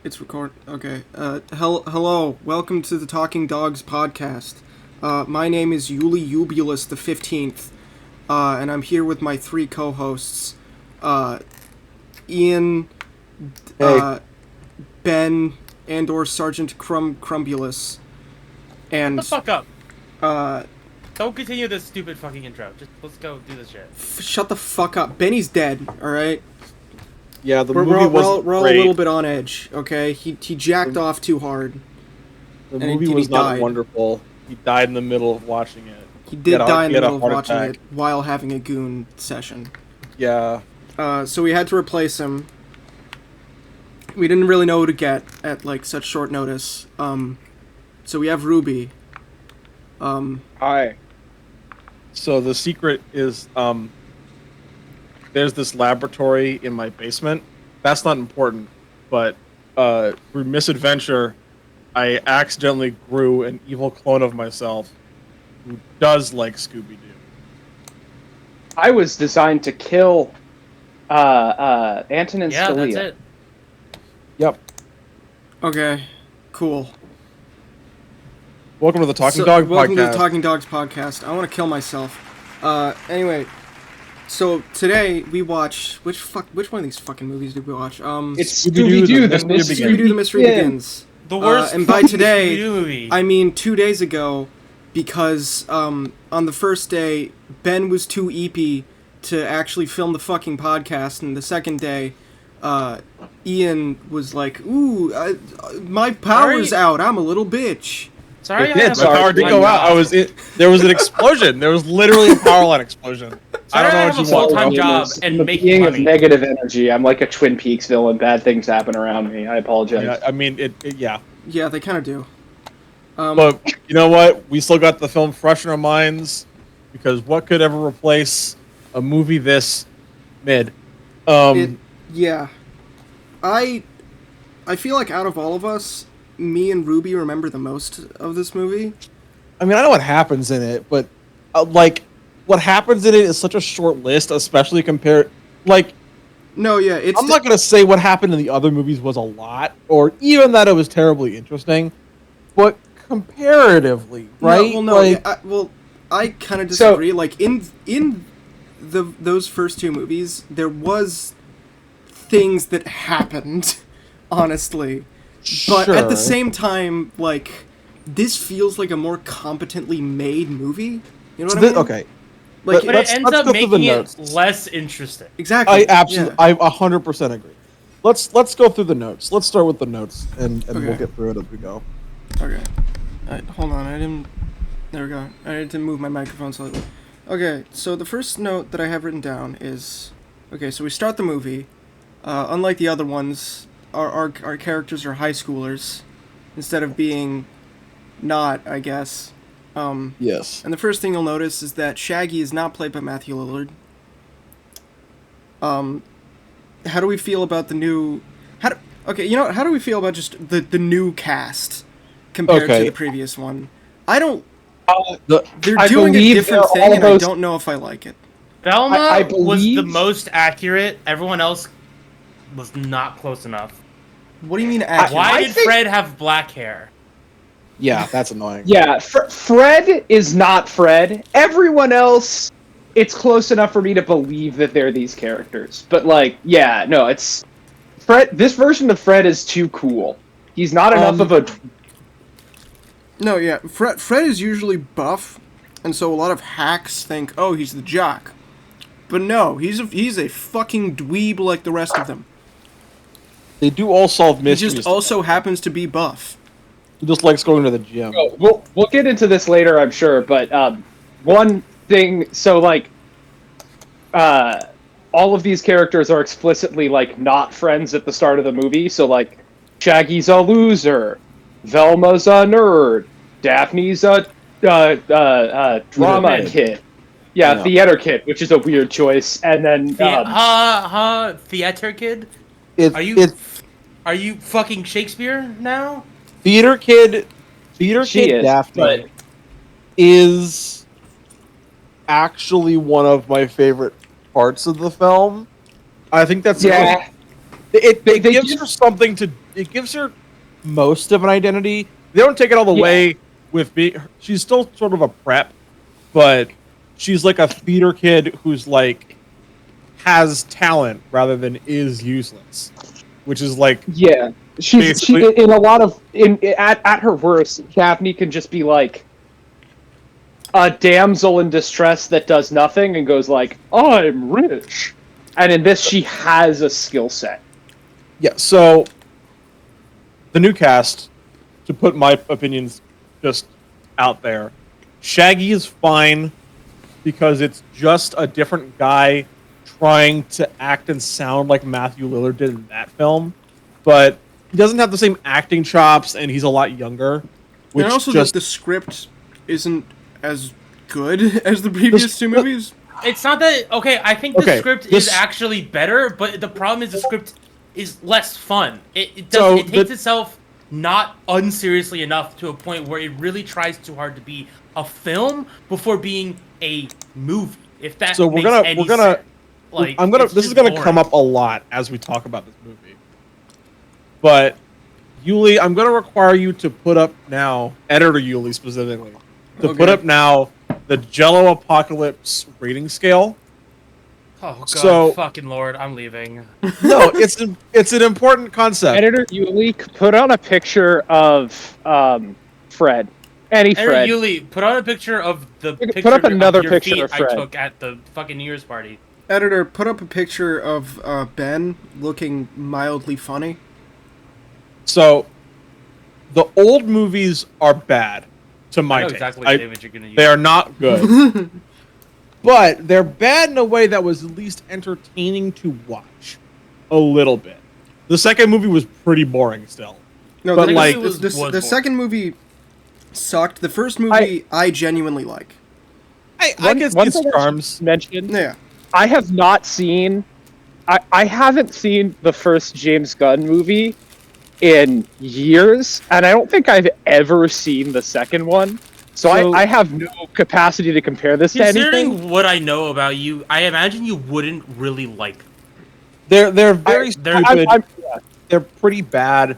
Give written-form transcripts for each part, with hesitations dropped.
It's record. Okay. Hello. Welcome to the Talking Dogs podcast. My name is Yuli Ubulus the 15th, and I'm here with my three co-hosts, Ian, Hey. Ben, and/or Sergeant Crumbulus, and Shut the fuck up. uh, Don't continue this stupid fucking intro. Just let's go do this shit. shut the fuck up. Benny's dead. All right. Yeah, the We're movie was all a great. little bit on edge. Okay. He jacked off too hard. The and movie he was not died. wonderful. He died in the middle of watching it. He did die in the middle of heart watching attack. it while having a goon session. Yeah. So we had to replace him. We didn't really know who to get at like such short notice. So we have Ruby. Hi. So the secret is there's this laboratory in my basement. That's not important, but through misadventure, I accidentally grew an evil clone of myself who does like Scooby-Doo. I was designed to kill Antonin Yeah, Scalia. that's it. Yep. Okay, cool. Welcome to the Talking So, Dog welcome podcast. to the Talking Dogs podcast. I want to kill myself. Anyway, so today we watch which one of these fucking movies did we watch? It's Scooby-Doo, Scooby-Doo, the the Mystery mystery. Scooby-Doo: The Mystery Yeah. Begins. The worst. And by fucking today, Scooby-Doo movie. I mean 2 days ago, because on the first day Ben was too eepy to actually film the fucking podcast, and the second day, Ian was like, "Ooh, my power's Sorry. out. I'm a little bitch." Sorry, It I did. have My a power did line go out. job. There was an explosion. There was literally a power line explosion. Sorry, I don't know I what have you a want. full-time bro. job and the making being of money. negative energy. I'm like a Twin Peaks villain. Bad things happen around me. I apologize. Yeah, I mean, yeah. Yeah, they kind of do. But you know what? We still got the film fresh in our minds because what could ever replace a movie this mid? Yeah, I feel like out of all of us, me and Ruby remember the most of this movie. I mean, I know what happens in it, but like, what happens in it is such a short list, especially compared. Like, No, yeah, it's I'm not gonna say what happened in the other movies was a lot, or even that it was terribly interesting, but comparatively, right? I kind of So- disagree. Like in those first two movies, there was things that happened, honestly. But at the Sure. same time, like, this feels like a more competently made movie. You know what I mean? Okay. Like, But Let's- it ends let's up go through the making notes. it less interesting. exactly. I absolutely, Yeah. I 100% agree. Let's go through the notes. Let's start with the notes, and we'll Okay. get through it as we go. Okay. Hold on, I didn't... There we go. I didn't move my microphone slightly. Okay, so the first note that I have written down is... Okay, so we start the movie. Unlike the other ones, our characters are high schoolers, instead of being not, I guess. Yes. And the first thing you'll notice is that Shaggy is not played by Matthew Lillard. How do we feel about the new... Okay, you know what? How do we feel about just the new cast compared to Okay. the previous one? I don't... The- They're I doing a believe different they're thing, all and I those- don't know if I like it. Velma I was the believe- most accurate. Everyone else was not close enough. What do you mean accurate? Why I did think- Fred have black hair? yeah, that's annoying. Yeah, Fred is not Fred. Everyone else, it's close enough for me to believe that they're these characters. But like, yeah, no, it's Fred. This version of Fred is too cool. He's not enough of a. No, yeah. Fred is usually buff, and so a lot of hacks think, oh, he's the jock. But no, he's a fucking dweeb like the rest of them. They do all solve He mysteries. just also happens to be buff. He just likes going to the gym. We'll get into this later, I'm sure. But one thing, so like, all of these characters are explicitly like not friends at the start of the movie. So like, Shaggy's a loser, Velma's a nerd, Daphne's a drama kid. kid. Yeah, Yeah. theater kid, which is a weird choice. And then Theater kid? It's, Are you- it's Are you fucking Shakespeare now? Theater Kid She is, Daphne but- is actually one of my favorite parts of the film. I think that's Yeah. It They gives give- her something to. It gives her most of an identity. They don't take it all the way with being. She's still sort of a prep, but she's like a theater kid who's like has talent rather than is useless, which is like Yeah, she basically- in a lot of at her worst, Daphne can just be like a damsel in distress that does nothing and goes like, "I'm rich," and in this she has a skill set. Yeah, so the new cast, to put my opinions just out there, Shaggy is fine because it's just a different guy trying to act and sound like Matthew Lillard did in that film, but he doesn't have the same acting chops and he's a lot younger. Which And also, just the script isn't as good as the previous two movies. It's not that okay. I think the Okay, script this- is actually better, but the problem is the script is less fun. It So does. It takes itself not unseriously enough to a point where it really tries too hard to be a film before being a movie. If that So we're makes gonna- any we're gonna- sense. Like I'm gonna. it's This is just gonna boring. come up a lot as we talk about this movie. But Yuli, I'm gonna require you to put up now, editor Yuli specifically, to put Okay. up now the Jello Apocalypse rating scale. Oh god, So- fucking lord, I'm leaving. No, it's an important concept. Editor Yuli, put on a picture of Fred. Any Eric Fred. Yuli, put on a picture of the Put picture up another of your picture feet of Fred. I took at the fucking New Year's party. Editor, put up a picture of Ben looking mildly funny. So, the old movies are bad, to my I know taste. exactly what image you're gonna use. They are not good. But they're bad in a way that was at least entertaining to watch. A little bit. The second movie was pretty boring still. No, But, the, like- the was second movie sucked. The first movie I genuinely like. I One guess thing its I should charms. mention. Yeah. I have not seen. I haven't seen the first James Gunn movie in years, and I don't think I've ever seen the second one. So I have no capacity to compare this to anything. Considering what I know about you, I imagine you wouldn't really like them. They're very they're- stupid. Yeah. They're pretty bad.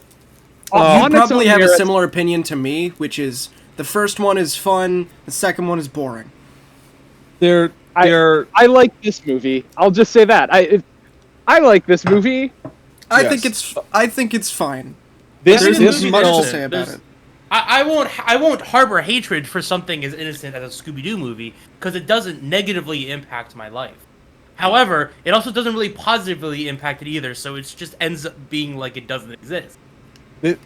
You On its probably own have a merits- similar opinion to me, which is the first one is fun, the second one is boring. They're I like this movie. I'll just say that. I like this movie. I Yes. think it's fine. this There's this much to film- say about there's- it. I won't harbor hatred for something as innocent as a Scooby-Doo movie because it doesn't negatively impact my life. However, it also doesn't really positively impact it either, so it just ends up being like it doesn't exist.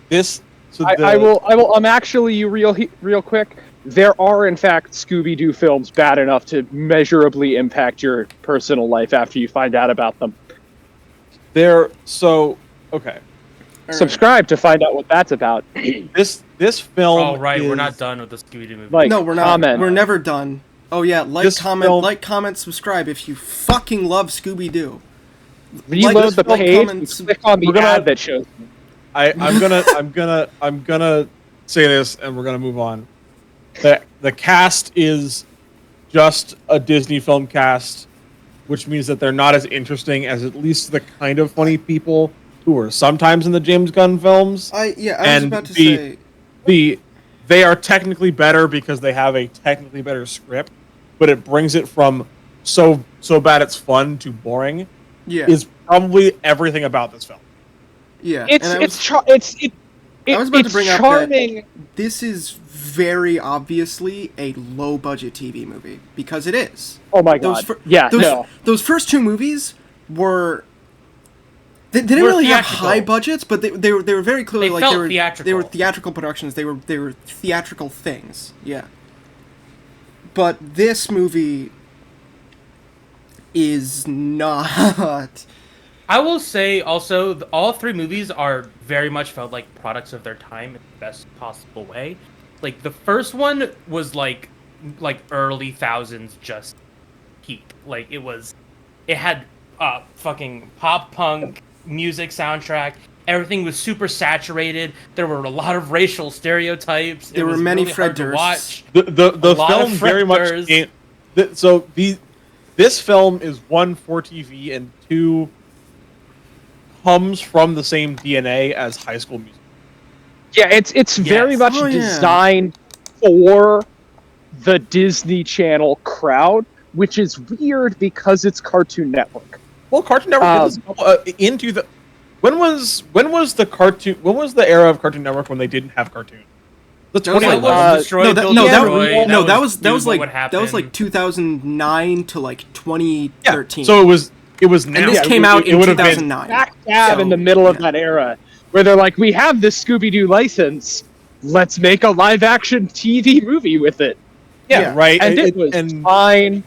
This. So I will. I'm actually you real quick. There are in fact Scooby-Doo films bad enough to measurably impact your personal life after you find out about them. They're so okay. All right. Subscribe to find out what that's about. This film. Oh right, we're is- not done with the Scooby-Doo movie. Like, No, we're not. comment. We're never done. Oh yeah, This film- comment, subscribe if you fucking love Scooby-Doo. Reload Like, the film page and comments- click on the We're gonna- ad that shows. I'm gonna say this, and we're gonna move on. The cast is just a Disney film cast, which means that they're not as interesting as at least the kind of funny people who are sometimes in the James Gunn films. I was And about to the- say. They are technically better because they have a technically better script, but it brings it from so bad it's fun to boring. Yeah. Is probably everything about this film. Yeah. It's and I was- I was about to bring up that- charming. This is very obviously a low-budget TV movie because it is. Oh my Those god! fir- Yeah, those, no. those first two movies were. They didn't Were really have theatrical. high budgets, but they were very clearly They like felt they were theatrical. theatrical productions. They were theatrical things. Yeah. But this movie is not. I will say also, all three movies are very much felt like products of their time in the best possible way. Like the first one was like early thousands just peak. Like it had fucking pop punk music soundtrack. Everything was super saturated. There were a lot of racial stereotypes. There it were was many really Fred hard to Dursts. watch. The lot of film very much Fred this film is one for TV and two comes from the same DNA as High School Musical. Yeah, it's very much Oh, yeah. designed for the Disney Channel crowd, which is weird because it's Cartoon Network. Well, Cartoon Network into the. When was the era of Cartoon Network when they didn't have cartoons? The That was like- 2011. Destroy, no, Build, that Destroy. was What like happened. 2009 to like 2013. So it was now. and this came out in 2009. Back dab So, in the middle of yeah. that era, where they're like, we have this Scooby-Doo license, let's make a live-action TV movie with it. Yeah, right. And it was and fine.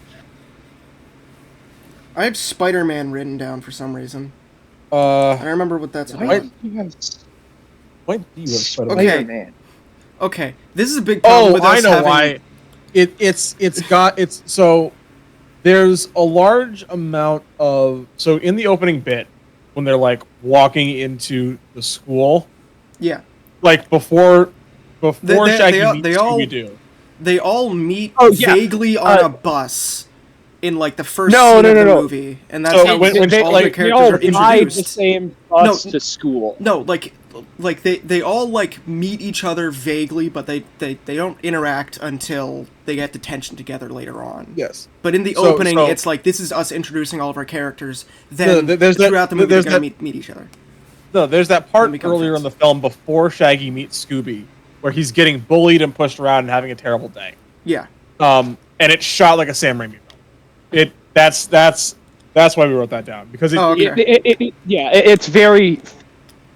I have Spider-Man written down for some reason. I uh, don't remember what that's Why about. do you have why do you have Spider-Man? Okay. Spider-Man? Okay, this is a big problem Oh, with I us know having. why. It's so there's a large amount of in the opening bit when they're like walking into the school, Yeah, like before They- Shaggy they all- meets they all- Scooby-Doo. they all meet Oh, yeah. vaguely on a bus in like the first No, scene no, of no, the no. movie, and that's So how when all they- the like, They characters all are ride the introduced. same bus No. to school. No, like they all like meet each other vaguely, but they don't interact until they get detention together later on. Yes. But in the So- opening, so- it's like this is us introducing all of our characters. Then there's that- throughout the movie, they're there's gonna that- meet each other. No, there's that part Then become earlier friends. in the film before Shaggy meets Scooby, where he's getting bullied and pushed around and having a terrible day. Yeah, And it's shot like a Sam Raimi film. That's why we wrote that down because Oh, okay. It's very.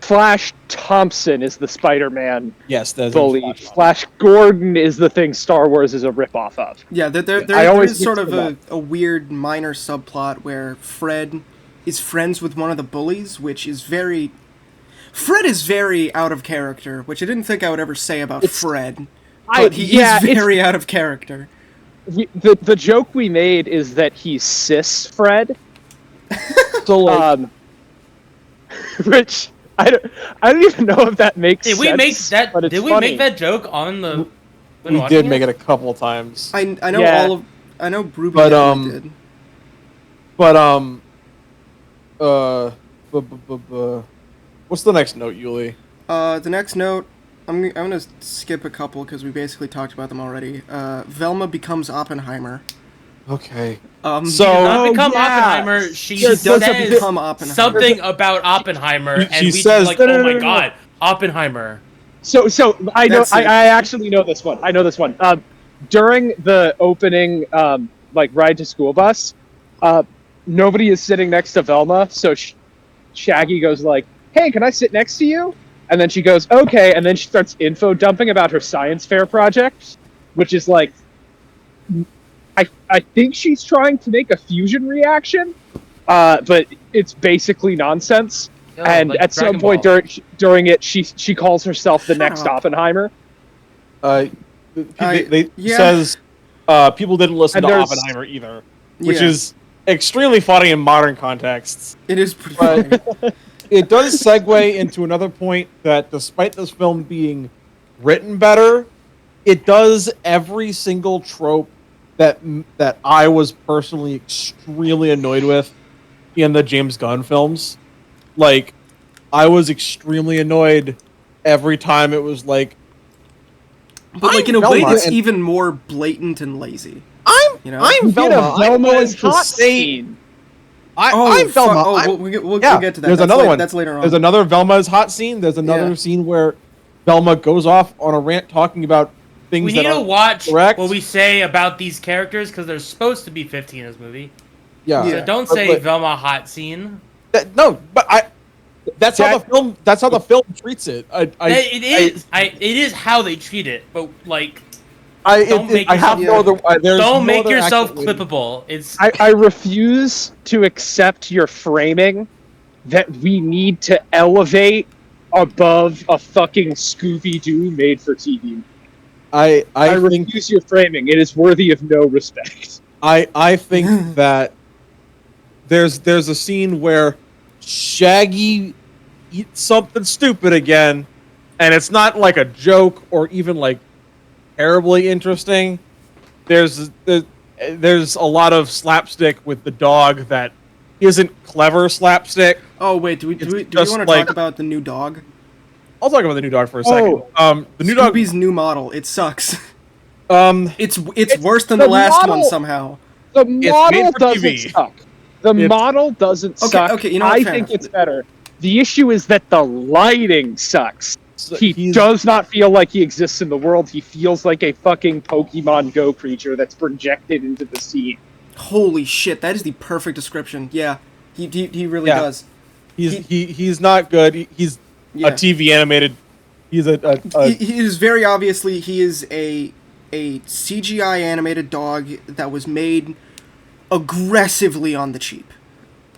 Flash Thompson is the Spider-Man yes, there's bully. Flash Gordon is the thing Star Wars is a ripoff of. yeah. There I always is sort mix of them a weird minor subplot where Fred is friends with one of the bullies, which is very. Fred is very out of character, which I didn't think I would ever say about Fred. But he is very out of character. The joke we made is that he's cis Fred. So like, Which I don't even know if that makes Did sense. we make that? but it's Did we funny. make that joke on the? when we watching did make it a couple of times. I know Yeah. I know Ruby But, definitely did. But what's the next note, Yuli? The next note, I'm gonna skip a couple because we basically talked about them already. Velma becomes Oppenheimer. Okay. So She does not Oh, become yeah. Oppenheimer. She she doesn't says become Oppenheimer. something about Oppenheimer, and She we says- like, No, no, oh no, my no, no. god, Oppenheimer. So I know That's it. I actually know this one. I know this one. During the opening like ride to school bus, nobody is sitting next to Velma, so Shaggy goes like, "Hey, can I sit next to you?" And then she goes, "Okay," and then she starts info dumping about her science fair project, which is like, I think she's trying to make a fusion reaction, but it's basically nonsense. Oh, And like at some Dragon point Ball. during it, she calls herself the Shut next up. Oppenheimer. They yeah. says people didn't listen And to there's- Oppenheimer either, which Yeah, is extremely funny in modern contexts. it is pretty But- funny. It does segue into another point that despite this film being written better, it does every single trope that I was personally extremely annoyed with in the James Gunn films. Like, I was extremely annoyed every time it was like, But like I'm in a way Velma that's and- even more blatant and lazy. I'm You know? I'm You get Velma. a Velma I'm and going to hot say scene. I'm fuck. Velma. Oh, I'm- we'll yeah, get to that. there's That's another la- one. That's later on. There's another Velma's hot scene. There's another Yeah. scene where Velma goes off on a rant talking about things We that need to are watch correct. what we say about these characters because there's supposed to be 15 in this movie. yeah. Yeah. So don't But- say but- Velma hot scene. no, but that's how the film. That's how the film treats it. It is how they treat it, but like, I Don't make I have yourself- no other. There's don't no make other yourself accurate way to- clippable. It's I refuse to accept your framing that we need to elevate above a fucking Scooby-Doo made for TV. I think refuse your framing. It is worthy of no respect. I think that there's a scene where Shaggy eats something stupid again, and it's not like a joke or even like terribly interesting. There's a lot of slapstick with the dog that isn't clever slapstick. Oh wait, do we want just to like- talk about the new dog? I'll talk about the new dog for a second. The new Scooby's new model. It sucks. dog. It's worse than the the last model- one somehow. The made model for doesn't TV. suck. The It's- model doesn't suck. Okay, you know what, I fair think enough. it's better. The issue is that the lighting sucks. He he's- does not feel like he exists in the world. He feels like a fucking Pokemon Go creature that's projected into the scene. Holy shit, that is the perfect description. Yeah, he really Yeah. does. He's not good. He's Yeah. a TV animated. He's a He is very obviously he is a CGI animated dog that was made aggressively on the cheap,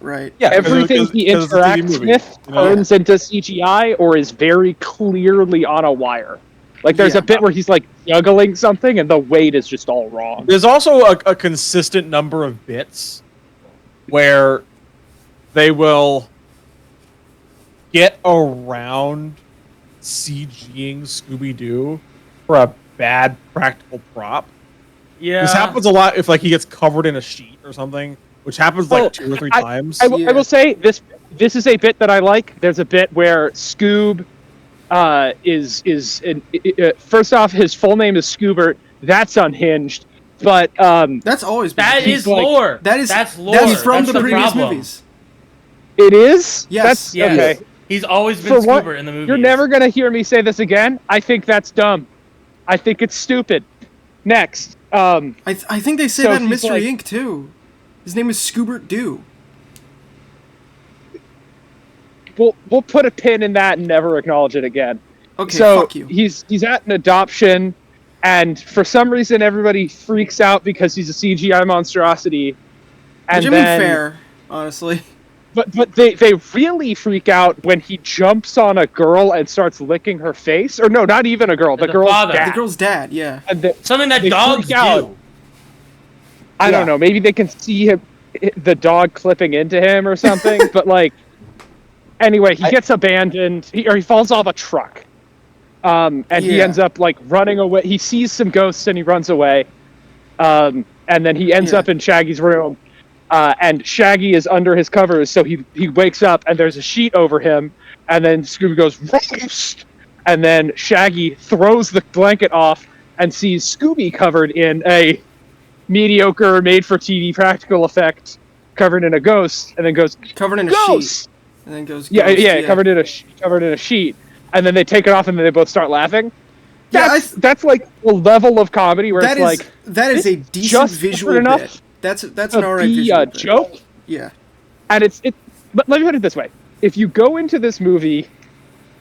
right? yeah. Everything he because it's a TV interacts movie, with you know? turns into CGI or is very clearly on a wire. Like there's Yeah. a bit where he's like juggling something and the weight is just all wrong. There's also a consistent number of bits where they will get around CGing Scooby-Doo for a bad practical prop. Yeah. This happens a lot if like he gets covered in a sheet or something, which happens like 2 or 3 times. I will say this is a bit that I like. There's a bit where Scoob first off, his full name is Scoobert. That's unhinged. But That's always been That the case. is lore. That's lore. That's from That's the previous problem. movies. it is? Yes. That's Yes. okay. He's always been For what- Scoober in the movies. You're never gonna hear me say this again. I think that's dumb. I think it's stupid. Next. I think they say So that in he's Mystery like- Inc. too. His name is Scoobert Doo. We'll put a pin in that and never acknowledge it again. Okay, So fuck you. he's at an adoption, and for some reason everybody freaks out because he's a CGI monstrosity. And Which I mean, then, fair, honestly. But they really freak out when he jumps on a girl and starts licking her face. Or no, not even a girl. The The girl's father. dad. The girl's dad, yeah. And Something that They dogs freak out. do. I don't Yeah. know. Maybe they can see him, the dog clipping into him or something. But like, anyway, he gets abandoned. He falls off a truck, and he Yeah. ends up like running away. He sees some ghosts and he runs away, and then he ends Yeah. up in Shaggy's room. And Shaggy is under his covers, so he wakes up and there's a sheet over him, and then Scooby goes roast, and then Shaggy throws the blanket off and sees Scooby covered in a mediocre made-for-TV practical effect, covered in a ghost, and then goes Covered in a ghost. sheet. And then goes Yeah, ghost, yeah, covered in a sheet, and then they take it off and then they both start laughing. Yeah, That's like a level of comedy where That it's is like that is a it's decent just visual enough bit. That's an to alright be visual a bit. joke. Yeah. And it's but let me put it this way. If you go into this movie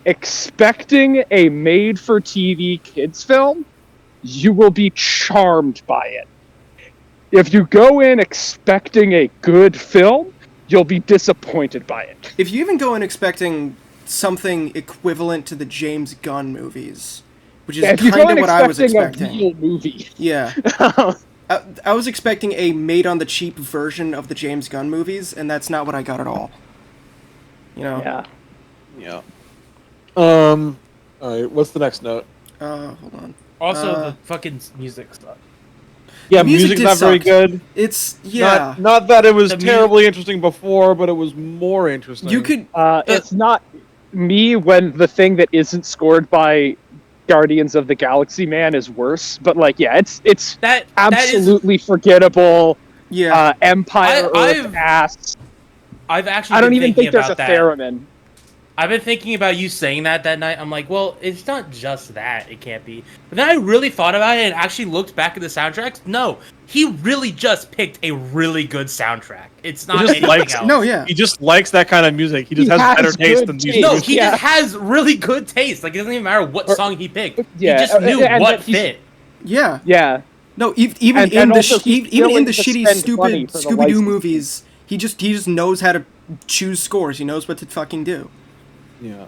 expecting a made-for-TV kids film, you will be charmed by it. If you go in expecting a good film, you'll be disappointed by it. If you even go in expecting something equivalent to the James Gunn movies, which is If you go kind in of what I was expecting a expecting. real movie, Yeah. I was expecting a made-on-the-cheap version of the James Gunn movies, and that's not what I got at all. You know? yeah. Yeah. All right. What's the next note? Hold on. Also, Uh, the fucking music stuff. Yeah, The music music's did not very suck. good. It's, yeah. Not that it was The mu- terribly interesting before, but it was more interesting. You could... It's not me when the thing that isn't scored by Guardians of the Galaxy Man is worse, but like, yeah, it's That is absolutely forgettable. Yeah. Empire I've Earth ass. I've actually I don't been even thinking think there's a about that. theremin. I've been thinking about you saying that night. I'm like, well, it's not just that. It can't be. But then I really thought about it and actually looked back at the soundtracks. No, he really just picked a really good soundtrack. It's not just anything likes- else. No, yeah. He just likes that kind of music. He just He has better has taste good than these taste. No, movies. he Yeah. just has really good taste. Like, it doesn't even matter what song he picked. Yeah, He just knew and what that he's- fit. Yeah. Yeah. No, even And in the also he's even in willing the to shitty, spend money stupid for the Scooby Doo license. movies, he just knows how to choose scores. He knows what to fucking do. Yeah.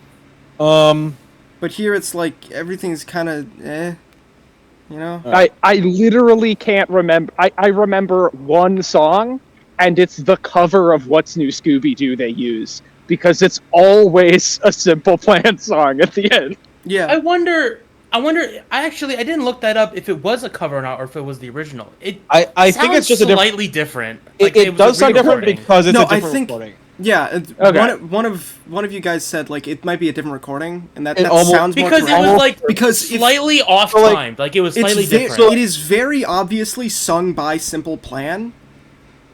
But here it's like everything's kind of you know. I literally can't remember. I remember one song, and it's the cover of What's New Scooby-Doo they use, because it's always a Simple Plan song at the end. Yeah. I wonder I wonder. I didn't look that up if it was a cover or not, or if it was the original. I think it's just slightly different. It does sound different because it's a different recording. Yeah, Okay. one of you guys said like it might be a different recording, and that almost- sounds more because it correct. was like Because if- slightly off timed. Like it was slightly different. it is very obviously sung by Simple Plan.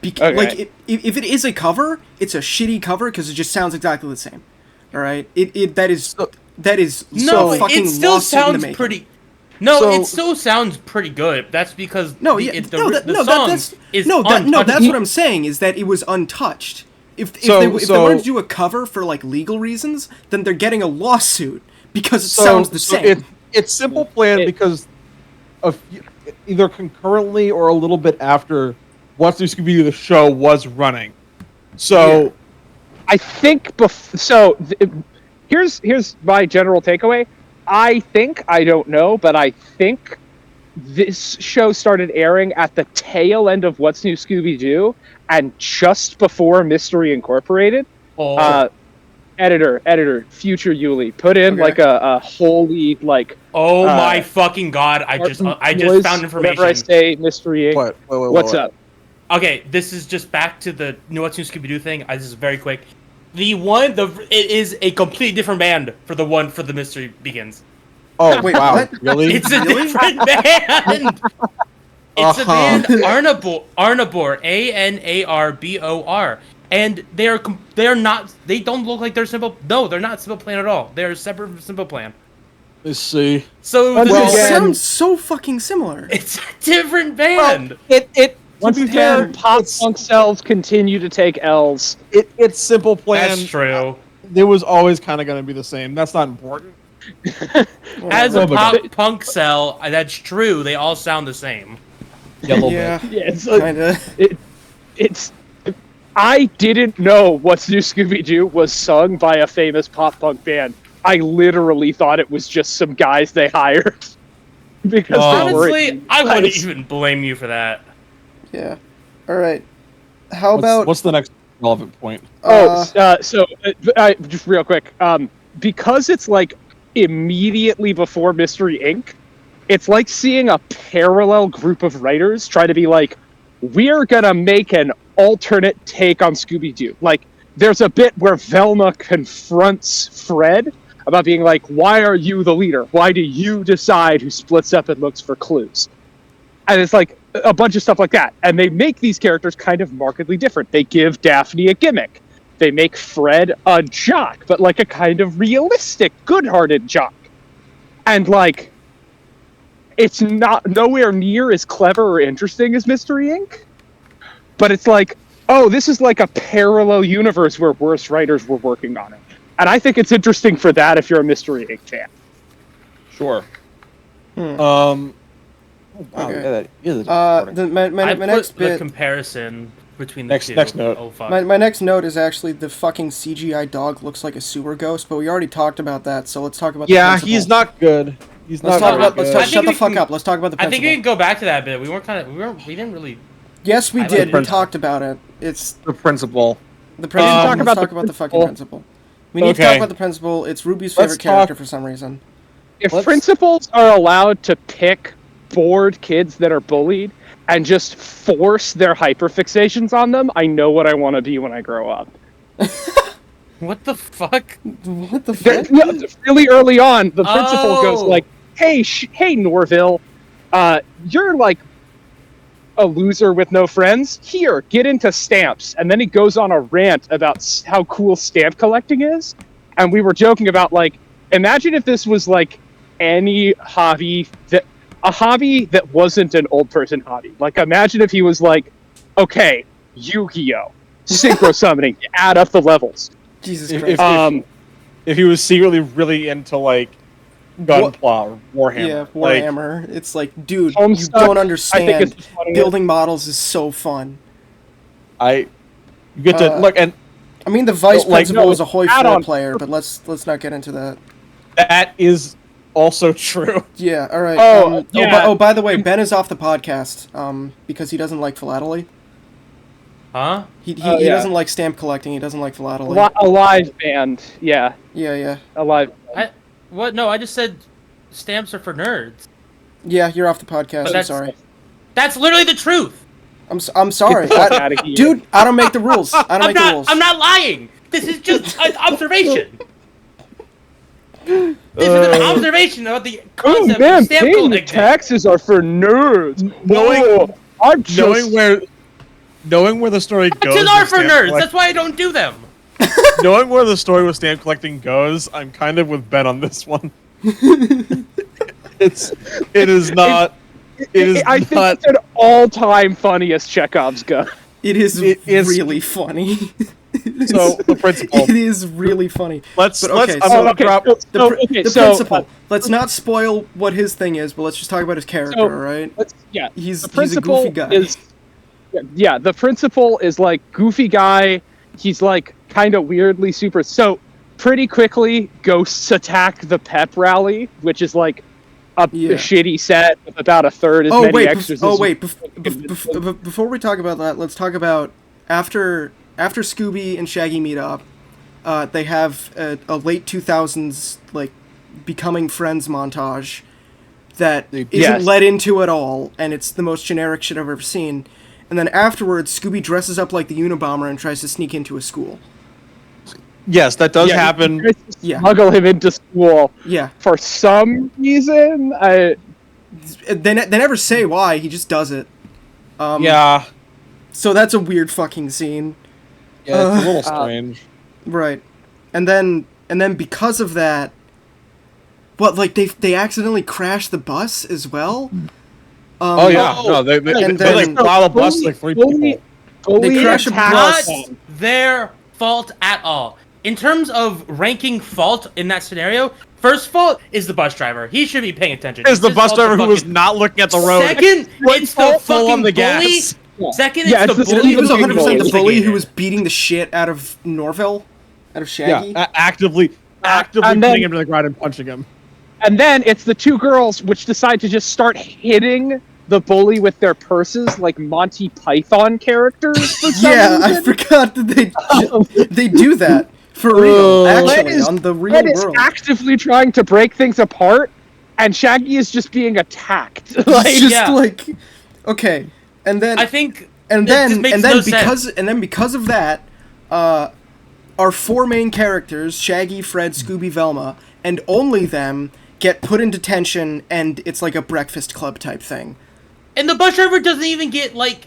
Okay. Like if it is a cover, it's a shitty cover because it just sounds exactly the same. All right, that is No, so fucking it still lost in the sounds making. pretty. No, So- it still sounds pretty good. That's because No, the yeah, song that's is no, that's untouchable. what I'm saying is that it was untouched. If they So- wanted to do a cover for like legal reasons, then they're getting a lawsuit because it sounds the same. It's Simple Plan because either concurrently or a little bit after What's New Scooby-Doo the show was running. So Yeah. I think here's my general takeaway. I don't know, but I think this show started airing at the tail end of What's New Scooby-Doo and just before Mystery Incorporated. Oh. Editor, future Yuli, put in Okay. like a holy like. Oh my fucking god! I just found information. Whenever I say Mystery Inc. What's up? Okay, this is just back to the What's New Scooby-Doo thing. This is very quick. It is a completely different band for the Mystery Begins. oh Wait, wow, what? really? It's a different band. It's a band, Arnabor, Anarbor, and they don't look like they're Simple. No, they're not Simple Plan at all. They're separate from Simple Plan. Let's see. So Once Well, it again- sounds so fucking similar. it's a different band. Once again, pop punk cells continue to take L's. It's Simple Plan. That's true. It was always kind of going to be the same. That's not important. As a Oh my pop punk cell, that's true. They all sound the same. Yeah, a little Yeah, bit. Yeah, it's kinda. it's. I didn't know What's New Scooby-Doo was sung by a famous pop punk band. I literally thought it was just some guys they hired because they weren't. Honestly, I wouldn't even blame you for that. Yeah. All right. How about What's the next relevant point? Just real quick, because it's like immediately before Mystery Inc., it's like seeing a parallel group of writers try to be like, we're gonna make an alternate take on Scooby-Doo. Like, there's a bit where Velma confronts Fred about being like, why are you the leader? Why do you decide who splits up and looks for clues? And it's like a bunch of stuff like that. And they make these characters kind of markedly different. They give Daphne a gimmick. They make Fred a jock, but like a kind of realistic, good-hearted jock. And like, it's not nowhere near as clever or interesting as Mystery Inc. But it's like, oh, this is like a parallel universe where worse writers were working on it. And I think it's interesting for that if you're a Mystery Inc. fan. Sure. Hmm. Wow, Okay. yeah, that is a recording. my I put next the bit. comparison between the Next- two. next note. Oh fuck. My next note is actually the fucking CGI dog looks like a sewer ghost, but we already talked about that, so let's talk about the Yeah, principal. he's not good. He's Let's not talk very about. Let's good. talk, I think shut the we fuck can- up. Let's talk about the I principal. think we can go back to that bit. We didn't really. Yes, we I did. like We talked about it. It's the principal. the principal. talk Let's about talk the about the fucking principal. principal. We need to talk Okay. about the principal. It's Ruby's Let's favorite character talk- for some reason. If Let's- principals are allowed to pick bored kids that are bullied and just force their hyperfixations on them, I know what I want to be when I grow up. What the fuck? What the fuck? Really early on, the principal goes Oh. like, "Hey, hey, Norville, you're like a loser with no friends. Here, get into stamps." And then he goes on a rant about how cool stamp collecting is. And we were joking about like, imagine if this was like any hobby a hobby that wasn't an old person hobby. Like, imagine if he was like, okay, Yu-Gi-Oh, synchro summoning, add up the levels. Jesus If- Christ. If he was secretly really into like Gunpla or Warhammer, Yeah, like, Warhammer. It's like, dude, you Homestuck, don't I understand. think it's funny. Building models is so fun. you get to Uh, look, and I mean, the vice No, like, principal no, was a Hoi add-on. 4 player, but let's not get into that. that is also true. Yeah, all right. Oh, yeah. By the way, Ben is off the podcast because he doesn't like philately. Huh? He Yeah. doesn't like stamp collecting. He doesn't like philately. A live band, yeah, Yeah. a live. What? No, I just said stamps are for nerds. Yeah, you're off the podcast. But I'm that's- sorry. That's literally the truth. I'm sorry. Get the fuck outta here. Dude, I don't make the rules. I don't make the rules. I'm not lying. This is just an observation. This is an observation about the Oh concept man, of stamp paying the collecting. taxes are for nerds. Knowing- Oh, I'm just knowing where the story goes. Taxes are with for stamp nerds. collect- That's why I don't do them. Knowing where the story with stamp collecting goes, I'm kind of with Ben on this one. It is not. It is I think not. it's an all-time funniest Chekhov's gun. It is It's- really funny. So the principle. It is really funny. Let's. But Let's. okay, I'm so- gonna okay, drop. The principle. Let's not spoil what his thing is, but let's just talk about his character, So, all right? He's He's the principal a goofy guy. is yeah. The principal is like goofy guy. He's like kind of weirdly super. So pretty quickly, ghosts attack the pep rally, which is like a Yeah. shitty set with about a third as Oh many wait, extras. before we talk about that, let's talk about after Scooby and Shaggy meet up. They have a late 2000s like becoming friends montage that isn't Yes. led into at all, and it's the most generic shit I've ever seen. And then afterwards, Scooby dresses up like the Unabomber and tries to sneak into a school. Yes, that does Yeah, happen. he tries to Yeah. smuggle him into school Yeah, for some reason. they never say why. He just does it. Yeah. So that's a weird fucking scene. Yeah, it's a little strange. Right. And then because of that, they accidentally crash the bus as well? Oh yeah, Oh, no, they and they like then- plow the bus like three people. They crash a Not bus. their fault at all. In terms of ranking fault in that scenario, first fault is the bus driver. He should be paying attention. Is the His bus fault driver to who was fucking- not looking at the road? Second, it's the full on fucking the bully. gas. Second, Yeah, it's it's the the- bully. It was who 100% the bully who instigated. was beating the shit out of Norville, out of Yeah, Shaggy. actively and putting then- him to the ground and punching him. And then it's the two girls which decide to just start hitting the bully with their purses like Monty Python characters for some Yeah, I reason. forgot that they do that for real. Actually, Fred is- on the real Fred is world, actively trying to break things apart, and Shaggy is just being attacked. it's like, just yeah. like okay, and then I think and this then makes and then no sense. because of that, our four main characters, Shaggy, Fred, Scooby, Velma, and only them get put in detention, and it's like a Breakfast Club type thing. And the bus driver doesn't even get like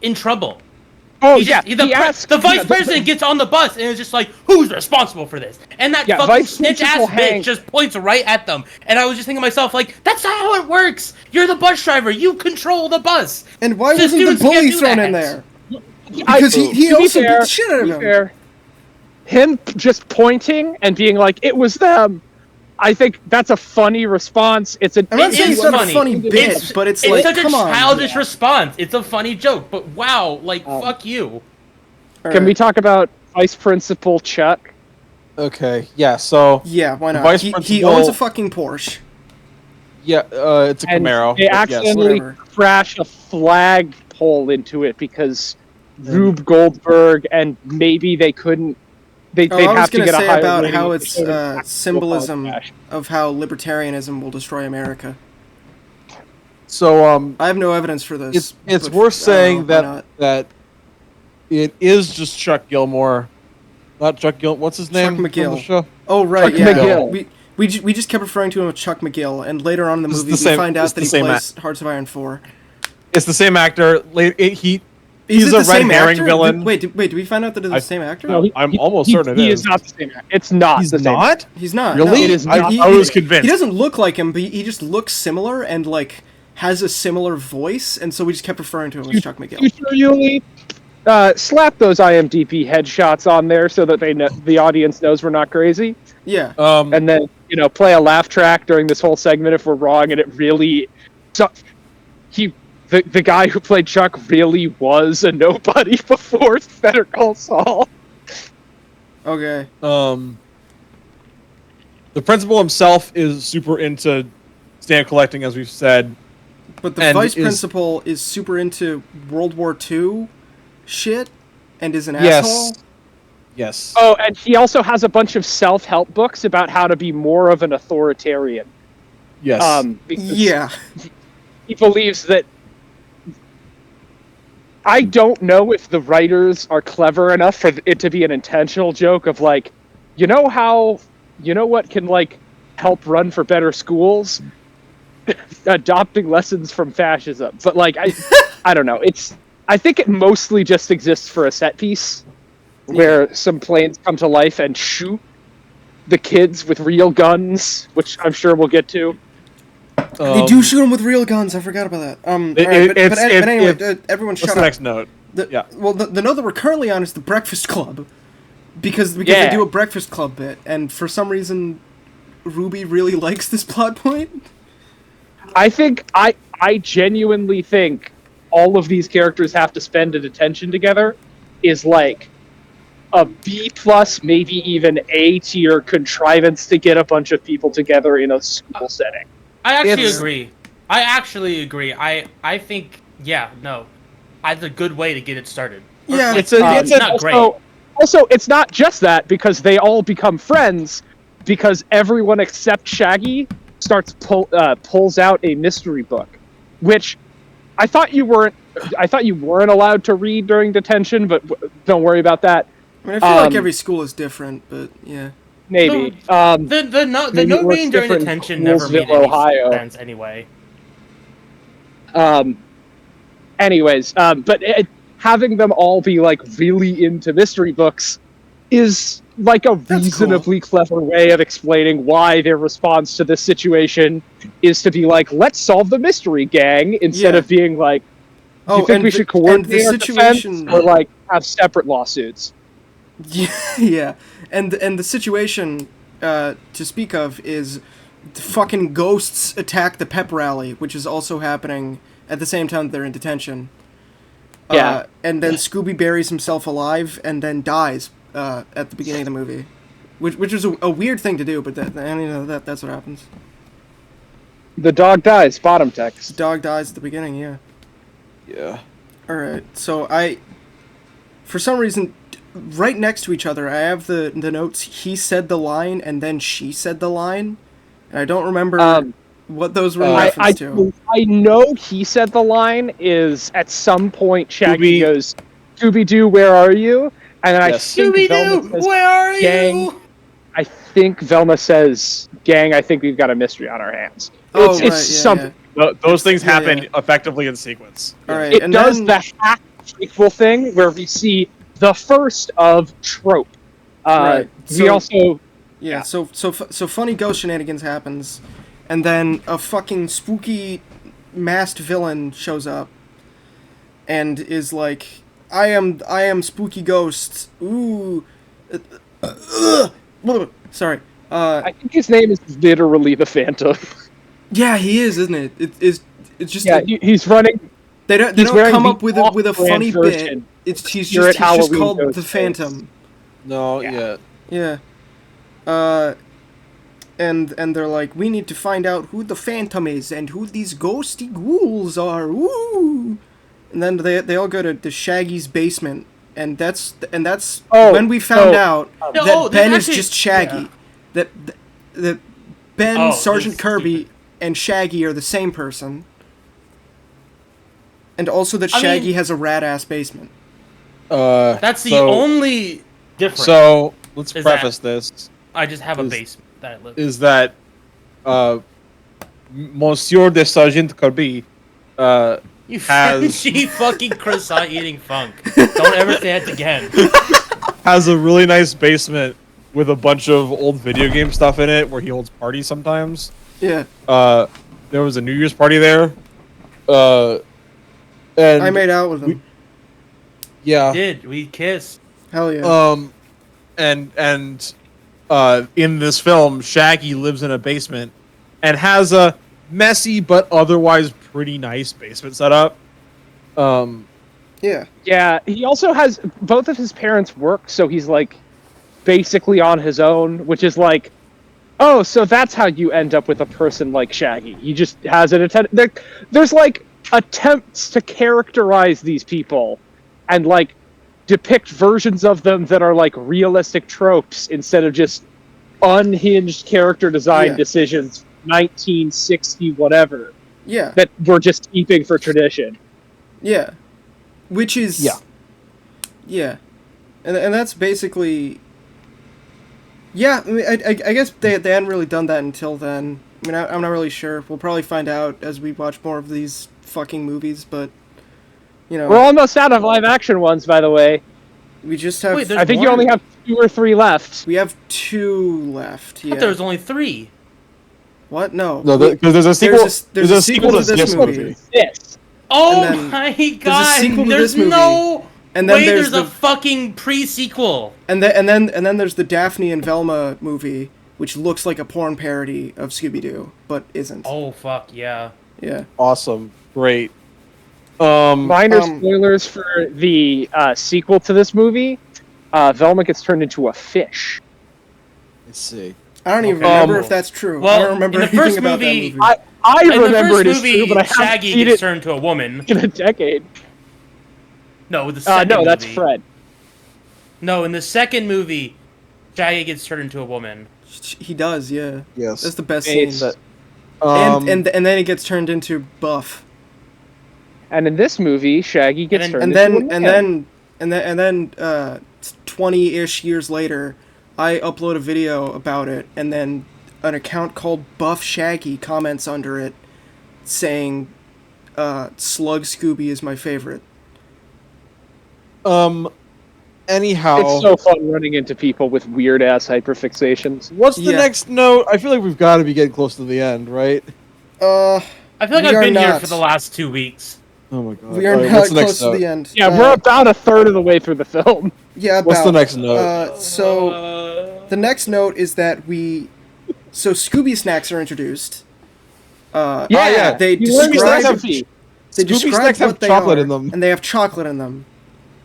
in trouble. oh He yeah, just, the, he asks, the vice yeah, president gets on the bus and is just like, "Who's responsible for this?" And that Yeah, fucking Vice snitch ass Principal bitch Hank- just points right at them. And I was just thinking to myself, like, "That's not how it works. You're the bus driver. You control the bus." And why The wasn't the students can't bully do thrown that. in there? I- Because he to be also beat fair- the shit out of to him. be fair, him just pointing and being like, "It was them." I think that's a funny response. It's an I'm not It saying is it's not funny. a funny bit, It's- but it's It's like, such a come on. childish response. It's a funny joke, but wow, like Um, fuck you. Can we talk about Vice Principal Chuck? Okay, yeah. So Yeah, why not? Vice He principal- owns a fucking Porsche. yeah, it's a And Camaro. they but yes. accidentally whatever. crash a flagpole into it because Rube Goldberg and maybe they couldn't. They'd Oh, I was have to gonna get a say higher about rating how if it's they showed an actual symbolism crash. of how libertarianism will destroy America. So I have no evidence for this. it's but worth I don't saying know, why not? that it is just Chuck Gilmore, not Chuck Gil. What's his name? from McGill. the show? Oh right, Chuck yeah. McGill. We just kept referring to him as Chuck McGill, and later on in the It's movie the we same- find it's out that the he same plays Hearts of Iron 4. It's the same actor. He's Is it a the red same herring actor? villain. Wait, did we find out that it's the I- same actor? No, I'm almost certain it he is. is not the same. It's not. He's the same. not. He's not. Really? No. It is I, not. I was He convinced. doesn't look like him, but he just looks similar and like has a similar voice, and so we just kept referring to him as Chuck McGill. Future Yuli, slap those IMDb headshots on there so that the audience knows we're not crazy, Yeah. and then play a laugh track during this whole segment if we're wrong. And it really, the guy who played Chuck really was a nobody before Better Call Saul. Okay. The principal himself is super into stamp collecting, as we've said. But the And vice is- principal is super into World War II shit and is an Yes. asshole. Yes. Oh, and he also has a bunch of self-help books about how to be more of an authoritarian. Yes. Because Yeah. he believes that. I don't know if the writers are clever enough for it to be an intentional joke of like, you know what can like help run for better schools? Adopting lessons from fascism. But like, I don't know. I think it mostly just exists for a set piece where some planes come to life and shoot the kids with real guns, which I'm sure we'll get to. They do shoot them with real guns. I forgot about that. But anyway, everyone shut What's up. the next note? Well, the note that we're currently on is the Breakfast Club, because they do a Breakfast Club bit, and for some reason, Ruby really likes this plot point. I genuinely think all of these characters have to spend a detention together is like a B plus, maybe even A tier contrivance to get a bunch of people together in a school setting. I actually agree. I think, that's a good way to get it started. Yeah, it's not great. Also, it's not just that, because they all become friends, because everyone except Shaggy pulls out a mystery book, which I thought you weren't allowed to read during detention, but don't worry about that. I mean, I feel like every school is different, but yeah. Maybe. The note reading during detention never made any Ohio. sense anyway. But having them all be like really into mystery books is like a reasonably clever way of explaining why their response to this situation is to be like, let's solve the mystery, gang, instead of being like, do you think we should coordinate our defense or like have separate lawsuits? Yeah, and the situation to speak of is the fucking ghosts attack the pep rally, which is also happening at the same time they're in detention. Yeah, and then Scooby buries himself alive and then dies at the beginning of the movie, which is a weird thing to do, but that's what happens. The dog dies. Bottom text. The dog dies at the beginning. Yeah. Yeah. All right. So for some reason, right next to each other, I have the notes. He said the line, and then she said the line, and I don't remember what those were referenced to. I know he said the line is at some point Shaggy goes, "Scooby-Doo, where are you?" And then I think Scooby-Doo, where are you? I think Velma says, "Gang, I think we've got a mystery on our hands." It's something. Yeah. Those things happen effectively in sequence. All right, it does the hack prequel thing where we see the first of trope. Right. We also So funny ghost shenanigans happens, and then a fucking spooky masked villain shows up, and is like, I am spooky ghost. Ooh. Sorry. I think his name is literally the Phantom. Yeah, he is, isn't it? It's just he's running. They don't come up with a funny bit. He's just called the Phantom. No, Yeah. And they're like, we need to find out who the Phantom is and who these ghosty ghouls are. Woo! And then they all go to Shaggy's basement, and that's when we found out that Ben is just Shaggy. Yeah. That Ben, Sergeant Kirby, and Shaggy are the same person. And also that Shaggy has a rat-ass basement. That's the only difference. So, let's preface this. I just have a basement that I live in. Is that Monsieur de Sergeant Kirby you Frenchy fucking croissant eating funk. Don't ever say that again. Has a really nice basement with a bunch of old video game stuff in it where he holds parties sometimes. Yeah. There was a New Year's party there. And I made out with him. We kissed. Hell yeah. And in this film, Shaggy lives in a basement and has a messy but otherwise pretty nice basement setup. Yeah. Yeah, he also has both of his parents work, so he's like basically on his own, which is like, oh, so that's how you end up with a person like Shaggy. He just has an there's like attempts to characterize these people and like depict versions of them that are like realistic tropes instead of just unhinged character design decisions 1960 whatever Yeah. that we're just keeping for tradition. Yeah. Which is... Yeah. Yeah. And that's basically... Yeah, I mean, I guess they hadn't really done that until then. I mean, I'm not really sure. We'll probably find out as we watch more of these fucking movies, but... You know... We're almost out of live-action ones, by the way. We just have... Wait, there's I think you more? only have 2 or 3 left. We have 2 left, I yeah. thought there was only 3. What? No. No, because there's a sequel. There's a sequel to this movie. Yes. Oh then my god! sequel to There's this movie. no And then way. there's There's the a fucking pre-sequel. and then there's the Daphne and Velma movie, which looks like a porn parody of Scooby-Doo, but isn't. Oh fuck yeah! Yeah. Awesome, great. Minor spoilers for the sequel to this movie. Velma gets turned into a fish. Let's see. I don't even Okay. remember if that's true. Well, I don't remember in the anything first about movie- that movie. I In the remember first it is movie, true, but I haven't Shaggy seen gets it turned to a woman. in a decade. No, the second No, that's movie. Fred. No, in the second movie, Shaggy gets turned into a woman. He does, yeah. Yes. That's the best scene. It's- And then he gets turned into Buff. And in this movie, Shaggy gets And turned And into then a man. 20-ish years later, I upload a video about it, and then an account called Buff Shaggy comments under it saying Slug Scooby is my favorite. Anyhow, It's so fun running into people with weird ass hyperfixations. what's the Yeah. next note? I feel like we've got to be getting close to the end, right? I feel like We I've are been here not. for the last 2 weeks. Oh my god. We are Alright, not what's the next close to note? the end. Yeah, we're about a third of the way through the film. Yeah, about. What's the next note? So the next note is that so Scooby snacks are introduced. Yeah, they you learn describe recipe. they Scooby describe snacks have what they chocolate are, in them. and they have chocolate in them.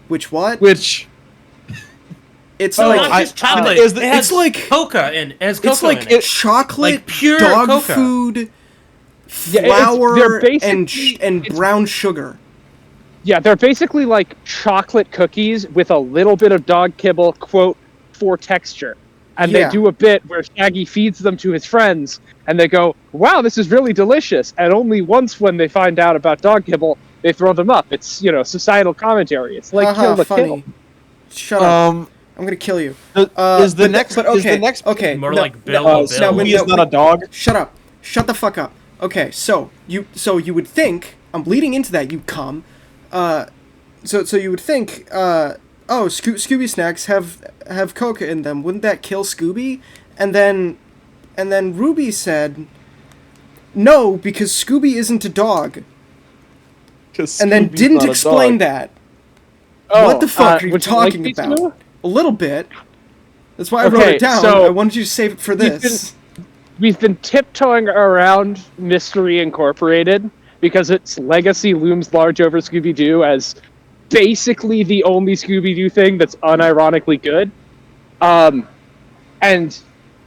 Which what? Which It's Oh, like not just chocolate. is the- it has it's like- coca in. It has cocoa it's like in it. chocolate, Like pure dog coca. food, Yeah, flour, they're and basically- brown sugar. Yeah, they're basically like chocolate cookies with a little bit of dog kibble, quote, for texture. And Yeah. they do a bit where Shaggy feeds them to his friends, and they go, wow, this is really delicious. And only once when they find out about dog kibble, they throw them up. It's, societal commentary. It's like Haha, kill the funny. kill. Shut up! I'm gonna kill you. is the next But is okay, the next okay. More no, like Bill no, and Bill. no, Scooby no, is not a dog? Shut up! Shut the fuck up! Okay, so you would think I'm leading into that. You come, so you would think, Scooby snacks have coca in them. Wouldn't that kill Scooby? And then Ruby said, no, because Scooby isn't a dog. And then didn't explain that. What the fuck are you would you like talking me about? to? A little bit. That's why I wrote Okay, it down. so- I wanted you to save it for this. We've been tiptoeing around Mystery Incorporated because its legacy looms large over Scooby-Doo as basically the only Scooby-Doo thing that's unironically good. And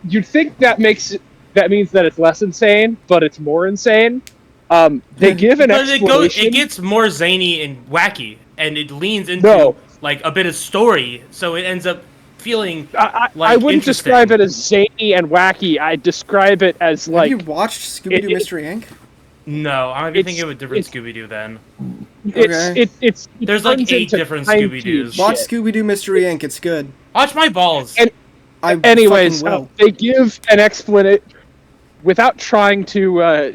you'd think that means that it's less insane, but it's more insane. They give an But explanation. it gets more zany and wacky, and it leans into No. like a bit of story, so it ends up feeling. I like, wouldn't interesting. describe it as zany and wacky. I describe it as Have like you watched Scooby-Doo it- Mystery Inc.? No, I might be It's- thinking of a different it's- Scooby Doo then. Okay. it's There's like turns 8 into different time Scooby-Doos. cube Watch shit. Scooby-Doo Mystery Inc. It's good. Watch my balls. And- I Anyways, fucking will. they give an explanation without trying to,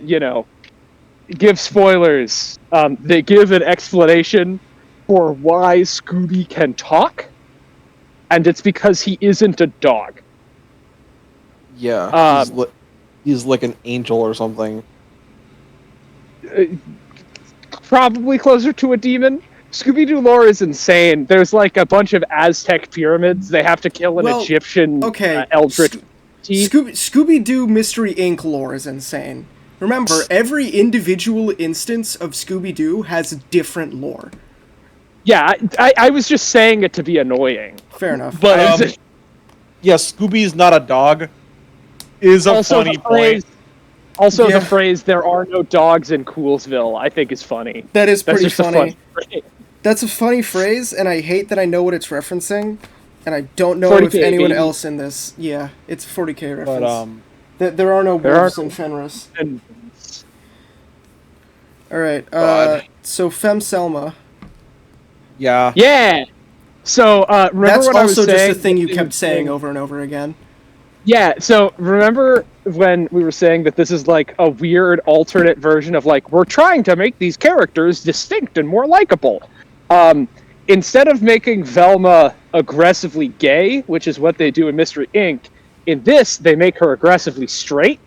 give spoilers. They give an explanation for why Scooby can talk, and it's because he isn't a dog. Yeah, he's like an angel or something. Probably closer to a demon. Scooby-Doo lore is insane. There's like a bunch of Aztec pyramids. They have to kill an Well, Egyptian okay, eldritch. Scooby-Doo Mystery Inc. lore is insane. Remember, every individual instance of Scooby-Doo has different lore. Yeah, I was just saying it to be annoying. Fair enough. But I was- yeah, Scooby's not a dog is a also funny the phrase, point. also Yeah. the phrase "there are no dogs in Coolsville" I think is funny. That is That's pretty just a funny. fun phrase. That's a funny phrase, and I hate that I know what it's referencing, and I don't know 40K, if anyone baby. else in this. Yeah, it's a 40K reference. But There are no wolves in Fenris. All right. So femcelma. Yeah. Yeah. So remember That's what I was also just saying? a thing you kept saying over and over again. Yeah. So remember when we were saying that this is like a weird alternate version of like we're trying to make these characters distinct and more likable. Instead of making Velma aggressively gay, which is what they do in Mystery Inc., in this they make her aggressively straight,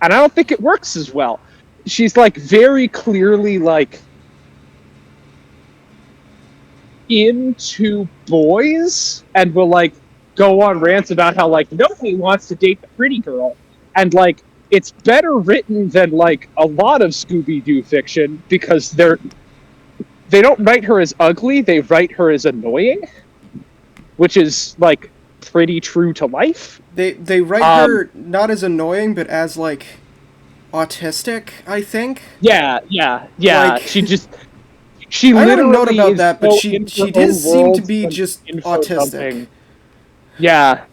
and I don't think it works as well. She's like very clearly like into boys and will like go on rants about how like nobody wants to date the pretty girl, and like it's better written than like a lot of Scooby-Doo fiction because they don't write her as ugly, they write her as annoying, which is like pretty true to life. They write her not as annoying, but as like autistic, I think. Yeah. Like, she I literally don't know about is that, but so she in her does own seem to world be and just info autistic. dumping. Yeah,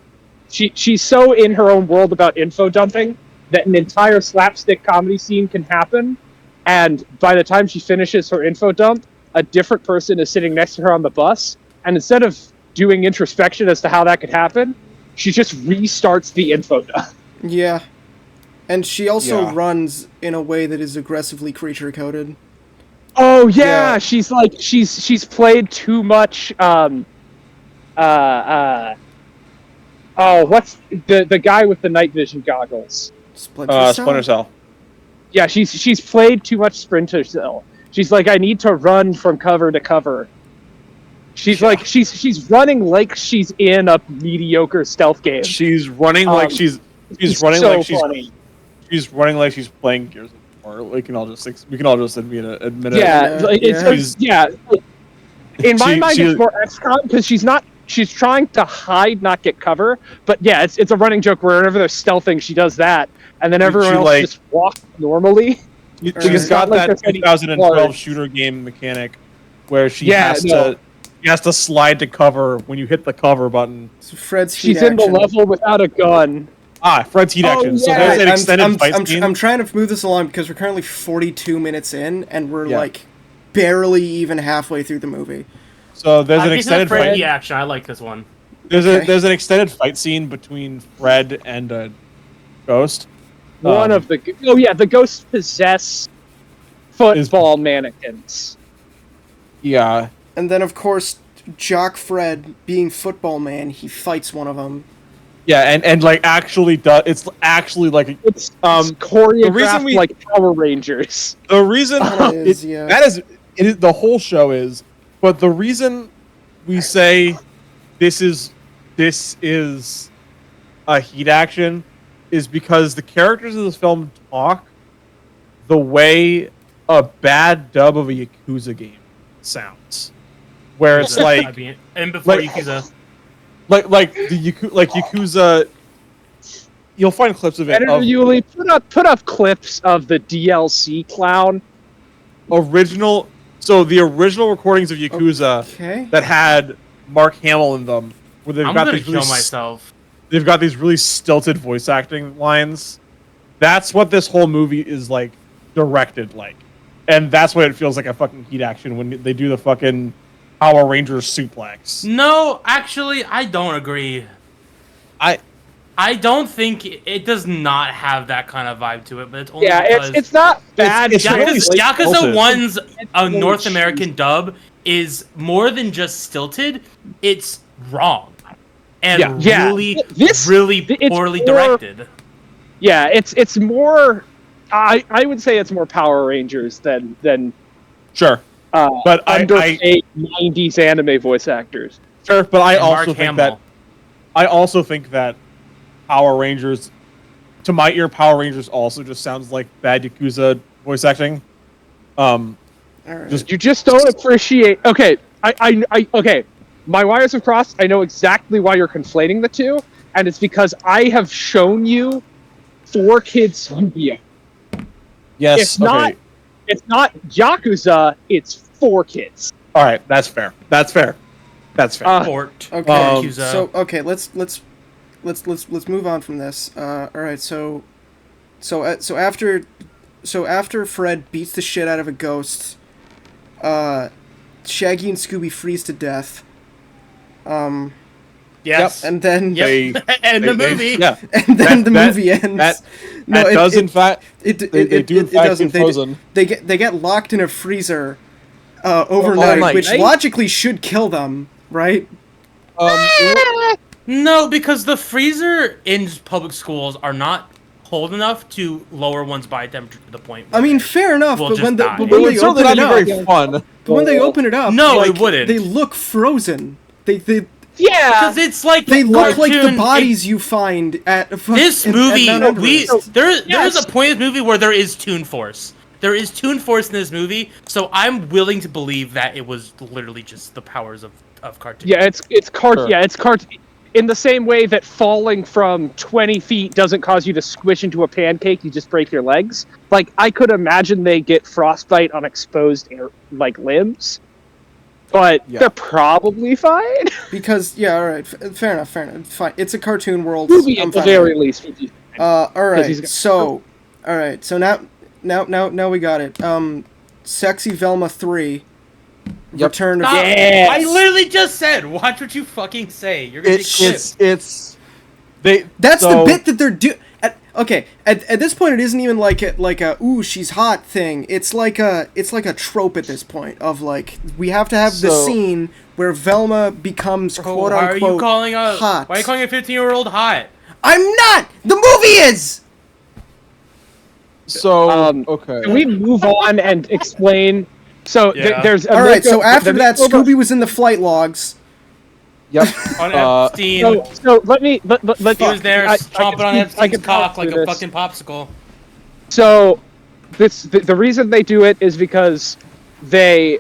she's so in her own world about info dumping that an entire slapstick comedy scene can happen, and by the time she finishes her info dump, a different person is sitting next to her on the bus, and instead of doing introspection as to how that could happen, she just restarts the info dump. Yeah. And she also runs in a way that is aggressively creature-coded. Oh yeah, she's like she's played too much what's the guy with the night vision goggles? Splinter Cell. Yeah, she's played too much Splinter Cell. She's like, I need to run from cover to cover. She's like she's running like she's in a mediocre stealth game. She's running like she's running so like she's funny. She's running like she's playing Gears of War. We can all just admit it. Yeah, like, in my mind, it's more XCOM because she's trying to hide, not get cover. But yeah, it's a running joke wherever they're stealthing, she does that, and then everyone else like, just walks normally. She's got that 2012 shooter game mechanic where she has to slide to cover when you hit the cover button. So Fred's she's in the level without a gun. Fred's heat action. Yeah. So there's an extended fight scene. I'm trying to move this along because we're currently 42 minutes in, and we're like barely even halfway through the movie. So there's an extended fight. Fred action. I like this one. There's an extended fight scene between Fred and a ghost. The ghosts possess football mannequins. Yeah. And then of course, Jock Fred, being football man, he fights one of them. Yeah, and like actually does. It's actually like it's choreographed like Power Rangers. The reason the whole show is, but the reason we say this is a heat action is because the characters of this film talk the way a bad dub of a Yakuza game sounds, where it's like and before Yakuza. Like Yakuza, you'll find clips of it. Yuli, put up clips of the DLC clown. The original recordings of Yakuza that had Mark Hamill in them, where they've They've got these really stilted voice acting lines. That's what this whole movie is like directed like, and that's why it feels like a fucking heat action when they do the fucking Power Rangers suplex. No, actually, I don't agree. I don't think it does not have that kind of vibe to it, but it's only because it's not bad. Yakuza 1's North American dub is more than just stilted. It's wrong and really poorly directed. Yeah, it's more. I would say it's more Power Rangers than sure. But underpaid 90s anime voice actors. Sure, but I also think that Power Rangers, to my ear, Power Rangers also just sounds like bad Yakuza voice acting. You just don't appreciate. Okay, okay. My wires have crossed. I know exactly why you're conflating the two, and it's because I have shown you 4Kids video. Yes, It's not Yakuza, it's 4Kids. Alright, that's fair. Okay, so let's let's move on from this. All right, so after Fred beats the shit out of a ghost, Shaggy and Scooby freeze to death. Yes. And then And the movie. Yeah. and then the movie ends. That does in fact. They Get frozen. They get locked in a freezer overnight, which logically should kill them, right? No, because the freezer in public schools are not cold enough to lower one's body temperature to the point. I mean, fair enough, we'll but when just die. they open it up, very fun. but when they open it up, No, like, it wouldn't. They look frozen. They Yeah. Because it's like they look like the cartoon- bodies you find at This at movie, Mount Everest. there is a point in this movie where there is Toon Force. There is Toon Force in this movie, so I'm willing to believe that it was literally just the powers of cartoon. Yeah, it's Sure. Yeah, it's cartoon. In the same way that falling from 20 feet doesn't cause you to squish into a pancake, you just break your legs. Like, I could imagine they get frostbite on exposed limbs, but they're probably fine. Because all right, fair enough, fine. It's a cartoon world. Movie I'm at the fine very with it. least. All right, he's got- so now we got it. Sexy Velma 3. Yep. Return of Stop. Yes. I literally just said, watch what you fucking say. You're gonna get clipped. That's the bit that they're doing. Okay, at this point, it isn't even like a ooh she's hot thing. It's like a trope at this point of like we have to have the scene where Velma becomes quote Why are unquote you calling hot. Why are you calling a 15-year-old hot? I'm not. The movie is. So okay. Can we move on and explain? So Yeah. there's a All right. So makeover- after the that, makeover- Scooby was in the flight logs. Yep. On Epstein. So let me. Let he was there chomping on I Epstein's can cock talk like through a this. fucking popsicle. So the reason they do it is because they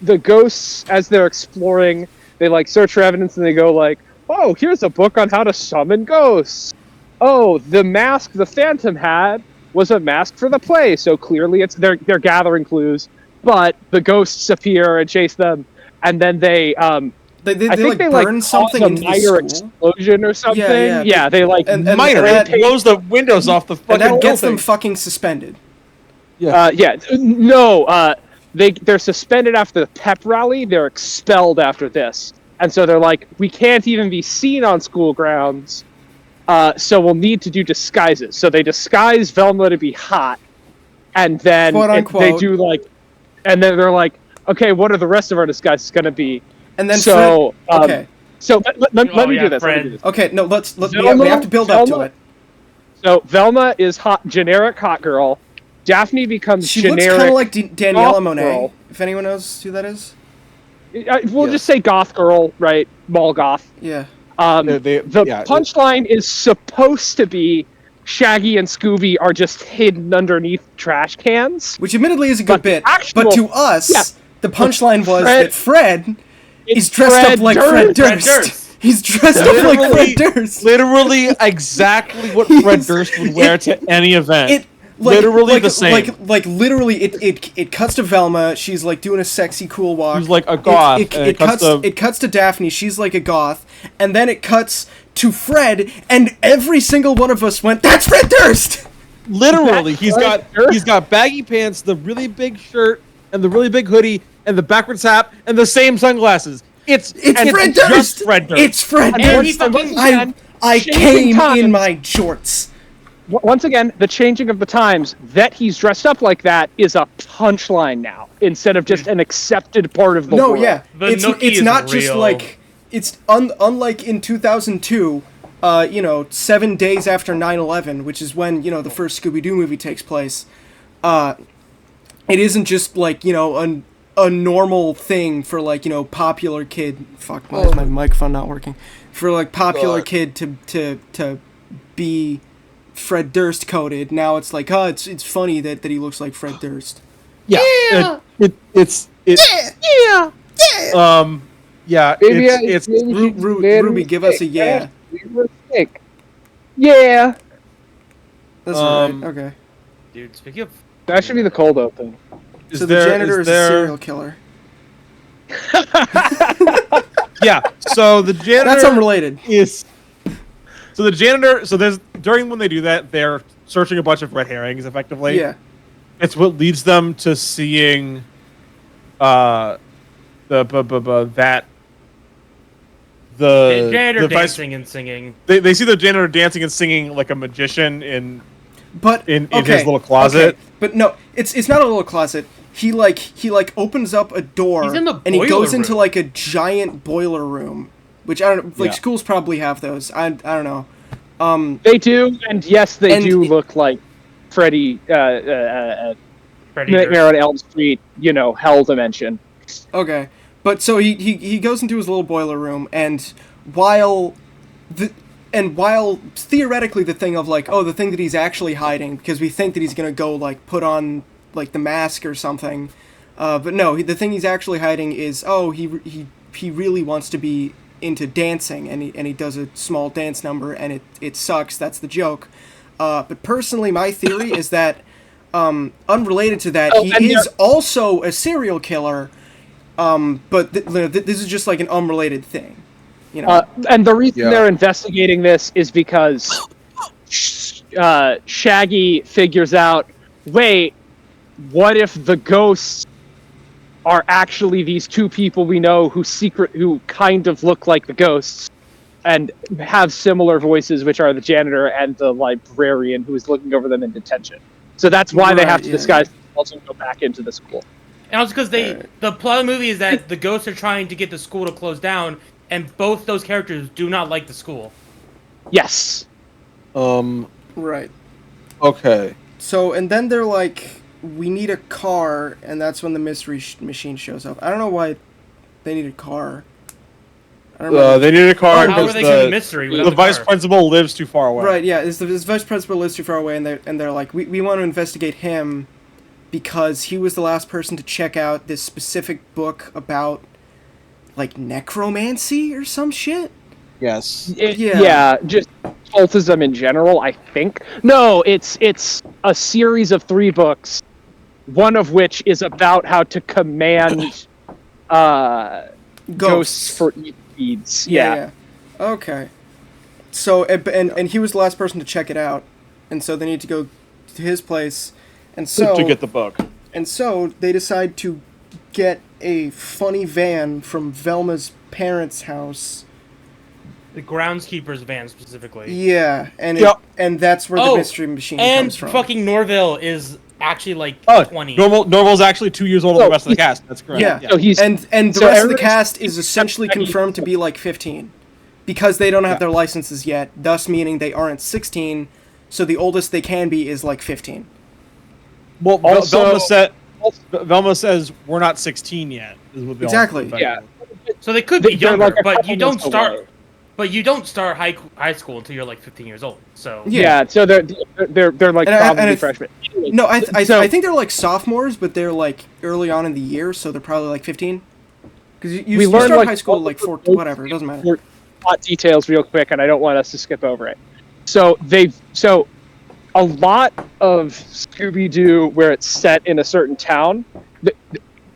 the ghosts, as they're exploring, they like search for evidence and they go like, oh, here's a book on how to summon ghosts. Oh, the mask the Phantom had was a mask for the play, so clearly they're gathering clues. But the ghosts appear and chase them, and then they They I think they burn like something cause a into the minor school. explosion or something. yeah, They like and Minor. that- It blows the windows off the and fucking that gets them building. fucking suspended. They're suspended after the pep rally. They're expelled after this, and so they're like, we can't even be seen on school grounds. So we'll need to do disguises. So they disguise Velma to be hot, and then Quote, they unquote. do like, and then they're like, okay, what are the rest of our disguises going to be? And then So Fred, okay. So let me yeah, do this. Let me Fred. do this. Okay, no, we Velma- have to build up to Velma- it. So Velma is hot, generic hot girl. Daphne becomes She looks generic. kind of like Daniela goth Monet, girl. if anyone knows who that is. We'll just say goth girl, right? Mall goth. Yeah. The punchline is supposed to be Shaggy and Scooby are just hidden underneath trash cans. Which admittedly is a good But the bit, actual- but to us, yeah. the punchline was Fred- that Fred is It's dressed Fred up like Durst. Fred Fred Durst. Durst. He's dressed up like Fred Durst. Literally exactly what Fred Durst would wear to any event. It Literally the same. Like literally, it cuts to Velma. She's like doing a sexy cool walk. She's like a goth. It cuts to Daphne. She's like a goth, and then it cuts to Fred, and every single one of us went, "That's Fred Durst." Literally, he's Fred Durst? got baggy pants, the really big shirt, and the really big hoodie, and the backwards hat, and the same sunglasses. It's Fred just Durst. Fred Durst. It's Fred And he Durst. fucking I changing came times. in my jorts. Once again, the changing of the times that he's dressed up like that is a punchline now, instead of just an accepted part of the No, world. yeah, The it's Nookie it's is not just real. like it's unlike in 2002. 7 days after 9/11, which is when the first Scooby-Doo movie takes place. It isn't just like a normal thing for like popular kid. Fuck, why is my microphone not working? For like popular kid to be Fred Durst coded. Now it's like, it's funny that he looks like Fred Durst. Yeah. It's Ruby, give us a yeah. Yeah. That's right. Okay. Dude, speaking of... That should be the cold open. So the janitor is a serial killer. Yeah. So the janitor That's unrelated. is So the janitor. So there's during when they do that, they're searching a bunch of red herrings. Effectively, Yeah. it's what leads them to seeing, The janitor the dancing and singing. They see the janitor dancing and singing like a magician in But his little closet. Okay. But no, it's not a little closet. He opens up a door He's in the and he boiler goes into room. like a giant boiler room, which I don't like. Yeah. Schools probably have those. I don't know. They do, and yes, they And do it- look like Freddy, Freddy Nightmare on Elm Street, Hell Dimension. Okay, but so he goes into his little boiler room, and while theoretically the thing of like, oh, the thing that he's actually hiding, because we think that he's gonna go like put on like the mask or something, but no, the thing he's actually hiding is, oh, he really wants to be into dancing, and he does a small dance number, and it sucks. That's the joke. But personally, my theory is that, unrelated to that, he is also a serial killer. But this is just like an unrelated thing, And the reason they're investigating this is because Shaggy figures out, wait, what if the ghosts are actually these two people we know who kind of look like the ghosts and have similar voices, which are the janitor and the librarian who is looking over them in detention. So that's why they have to disguise themselves and go back into the school. And also because the plot of the movie is that the ghosts are trying to get the school to close down, and both those characters do not like the school. Yes. Right. Okay. So, and then they're like, we need a car, and that's when the mystery machine shows up. I don't know why they need a car. I don't remember. They need a car How are because they getting mystery without the the vice car? principal lives too far away. Right, yeah, this vice principal lives too far away, and they're like, we want to investigate him because he was the last person to check out this specific book about, like, necromancy or some shit? Yes. Yeah. Just cultism in general, I think. No, it's a series of 3 books, one of which is about how to command ghosts for feeds. Yeah. Okay. So, and he was the last person to check it out, and so they need to go to his place, and so... To get the book. And so they decide to get a funny van from Velma's parents' house. The groundskeeper's van specifically. Yeah, and Yep. and that's where the mystery machine and comes from. fucking Norville is actually like 20. Norval's actually 2 years older than the rest of the cast. That's correct. Yeah, So he's- and the so rest of the everybody's- cast is essentially confirmed to be like 15, because they don't have their licenses yet. Thus, meaning they aren't 16. So the oldest they can be is like 15. Well, Also- Velma says we're not 16 yet. Is what they all Exactly. Yeah. So they could be They're younger, like a but couple you don't months start. away. But you don't start high school until you're like 15 years old. So Yeah, so they're like And probably I- freshmen. Anyway, No, I so- think they're like sophomores, but they're like early on in the year, so they're probably like 15. Because you learned, start like, high school at like 4, whatever, it doesn't matter. Plot details real quick, and I don't want us to skip over it. So a lot of Scooby-Doo where it's set in a certain town,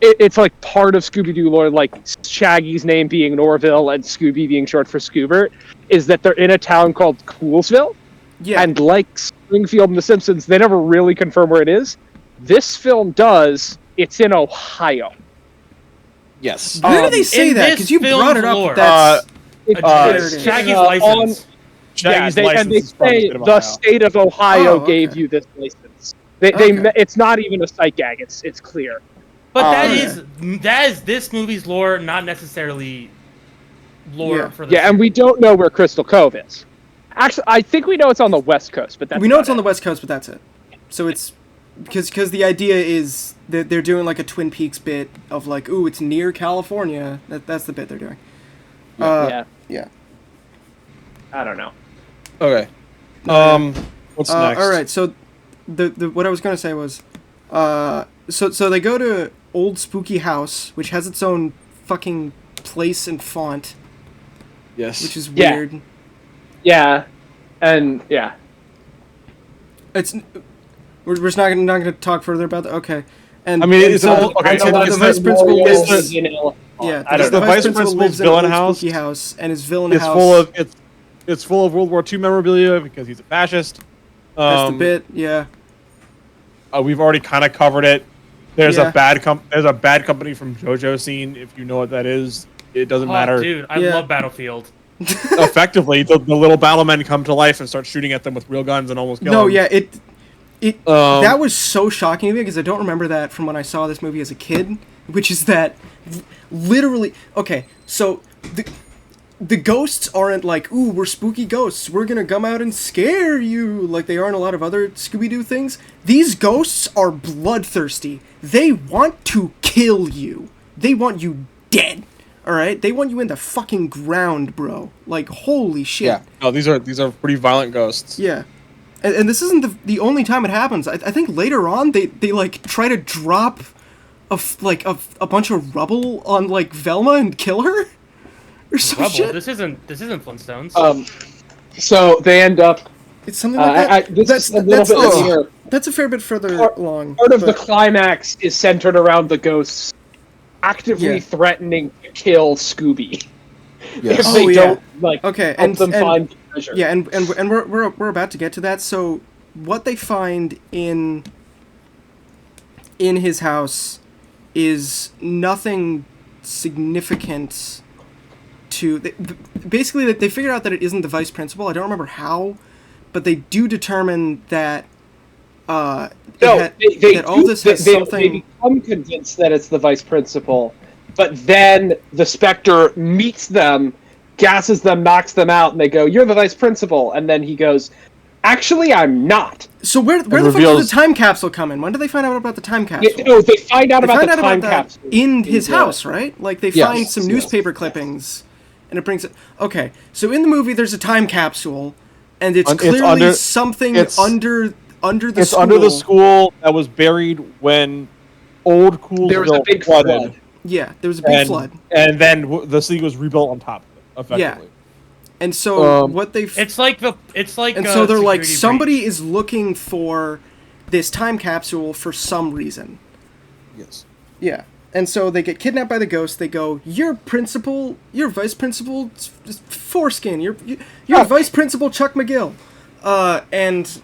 it's like part of Scooby-Doo lore, like Shaggy's name being Norville and Scooby being short for Scoobert, is that they're in a town called Coolsville. Yeah. And like Springfield and The Simpsons, they never really confirm where it is. This film does. It's in Ohio. Yes. Where do they say in that? this Because you film's brought it up. lore- That's Shaggy's there it is. license. Shaggy's and license they is from say state of the Ohio. state of Ohio Oh, gave okay. you this license. Okay. It's not even a sight gag. It's clear. But Okay. that is this movie's lore, not necessarily lore Yeah. for the Yeah, and we don't know where Crystal Cove is. Actually, I think we know it's on the West Coast, but that's we know about it's on the it. West Coast, but that's it. So it's because the idea is that they're doing like a Twin Peaks bit of like, ooh, it's near California. That's the bit they're doing. Yeah, Yeah. I don't know. Okay. What's next? All right. So the what I was gonna say was, so they go to Old Spooky House, which has its own fucking place and font, Yes. which is Yeah. weird. Yeah, and yeah. It's we're just not gonna talk further about that. Okay. And I mean, and it's so all- okay, the, so the it's vice the- principal it's lives. the- Yeah, I don't the know. vice vice principal principal's lives in villain Old house Spooky House, and his villain It's house. full of It's full of World War II memorabilia because he's a fascist. That's the bit, yeah. We've already kind of covered it. There's Yeah. there's a bad company from JoJo scene. If you know what that is, it doesn't matter. Dude, I Yeah. love Battlefield. Effectively, the little battlemen come to life and start shooting at them with real guns and almost kill No, them. yeah, that was so shocking to me because I don't remember that from when I saw this movie as a kid, which is that literally, okay, so the ghosts aren't like, ooh, we're spooky ghosts, we're gonna come out and scare you, like they are in a lot of other Scooby-Doo things. These ghosts are bloodthirsty. They want to kill you. They want you dead. Alright? They want you in the fucking ground, bro. Like, holy shit. Yeah. No, these are pretty violent ghosts. Yeah. And this isn't the only time it happens. I think later on they like try to drop a bunch of rubble on like Velma and kill her or some Rubble. shit. This isn't Flintstones. So they end up. It's something like that. That's a fair bit further along. Part of the climax is centered around the ghosts actively threatening to kill Scooby if they don't help them find treasure. Yeah, and we're about to get to that. So what they find in his house is nothing significant to basically they figured out that it isn't the vice principal. I don't remember how, but they do determine that they become convinced that it's the vice principal, but then the Spectre meets them, gasses them, knocks them out, and they go, "You're the vice principal," and then he goes, "Actually, I'm not." So where the fuck did the time capsule come in? When did they find out about the time capsule? They find out about the time capsule in his house, right? Like they find some newspaper clippings, and it brings it. Okay, so in the movie, there's a time capsule, and it's clearly something under the school. Under the school that was buried when old Coolsville there was a big flood. Yeah, there was a big flood, and then the city was rebuilt on top of it, effectively. Yeah. And so what they've and so they're like, somebody is looking for this time capsule for some reason. Yes. Yeah. And so they get kidnapped by the ghost. They go, "You're principal. You're vice principal Foreskin. You're vice principal Chuck McGill." And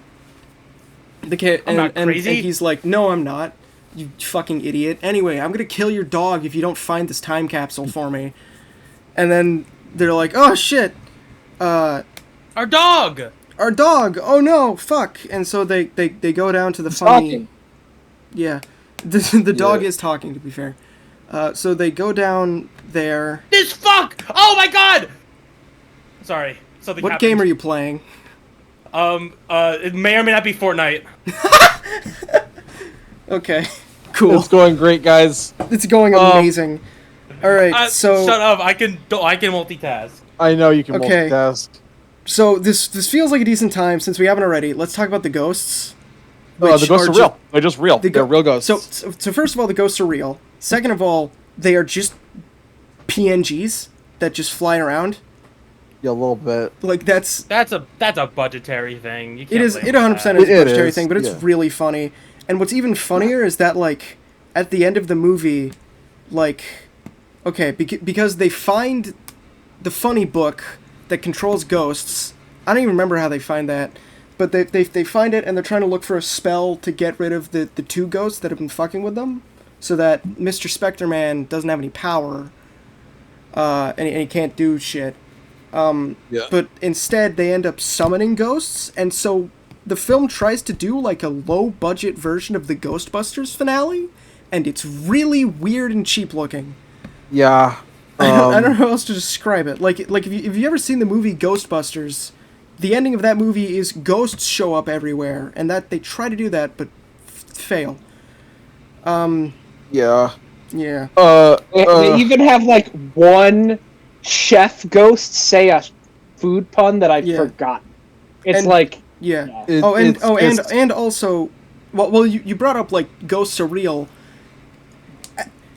the kid and he's like, "No, I'm not. You fucking idiot. Anyway, I'm gonna kill your dog if you don't find this time capsule for me." And then they're like, "Oh shit. Our dog! Oh no, fuck!" And so they go down to the funny. Talking. Yeah, the dog is talking. To be fair, so they go down there. This fuck! Oh my god! Sorry, something. What happened. game are you playing? It may or may not be Fortnite. Okay, cool. It's going great, guys. It's going amazing. All right, so shut up. I can multitask. I know you can multitask. So this feels like a decent time since we haven't already. Let's talk about the ghosts. The ghosts are real. They're just real. They're real ghosts. So first of all, the ghosts are real. Second of all, they are just PNGs that just fly around. Yeah, a little bit. Like that's a budgetary thing. You can't it is. blame It 100% that. is a budgetary is, thing, but it's really funny. And what's even funnier is that like at the end of the movie, like, okay, because they find the funny book that controls ghosts. I don't even remember how they find that, but they find it and they're trying to look for a spell to get rid of the two ghosts that have been fucking with them, so that Mr. Spectre Man doesn't have any power, and he can't do shit. But instead they end up summoning ghosts, and so the film tries to do like a low budget version of the Ghostbusters finale, and it's really weird and cheap looking. Yeah. I don't know how else to describe it. Like if you ever seen the movie Ghostbusters, the ending of that movie is ghosts show up everywhere, and that they try to do that but fail. Yeah. Yeah. They even have like one chef ghost say a food pun that I forgot. It's and, like and also, well, you brought up like ghosts are real.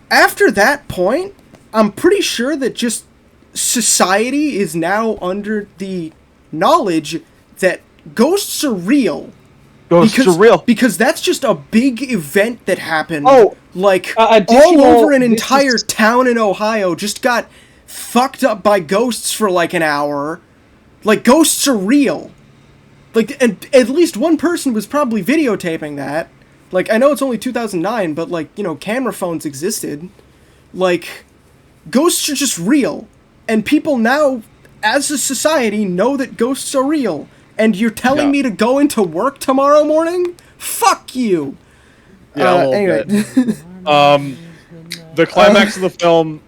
After that point, I'm pretty sure that just society is now under the knowledge that ghosts are real. Ghosts are real. Because that's just a big event that happened. Oh, like all over an entire town in Ohio just got fucked up by ghosts for like an hour. Like, ghosts are real. Like, and at least one person was probably videotaping that. Like, I know it's only 2009, but, like, you know, camera phones existed. Like, ghosts are just real. And people now, as a society, know that ghosts are real. And you're telling me to go into work tomorrow morning? Fuck you! Yeah, anyway. The climax of the film,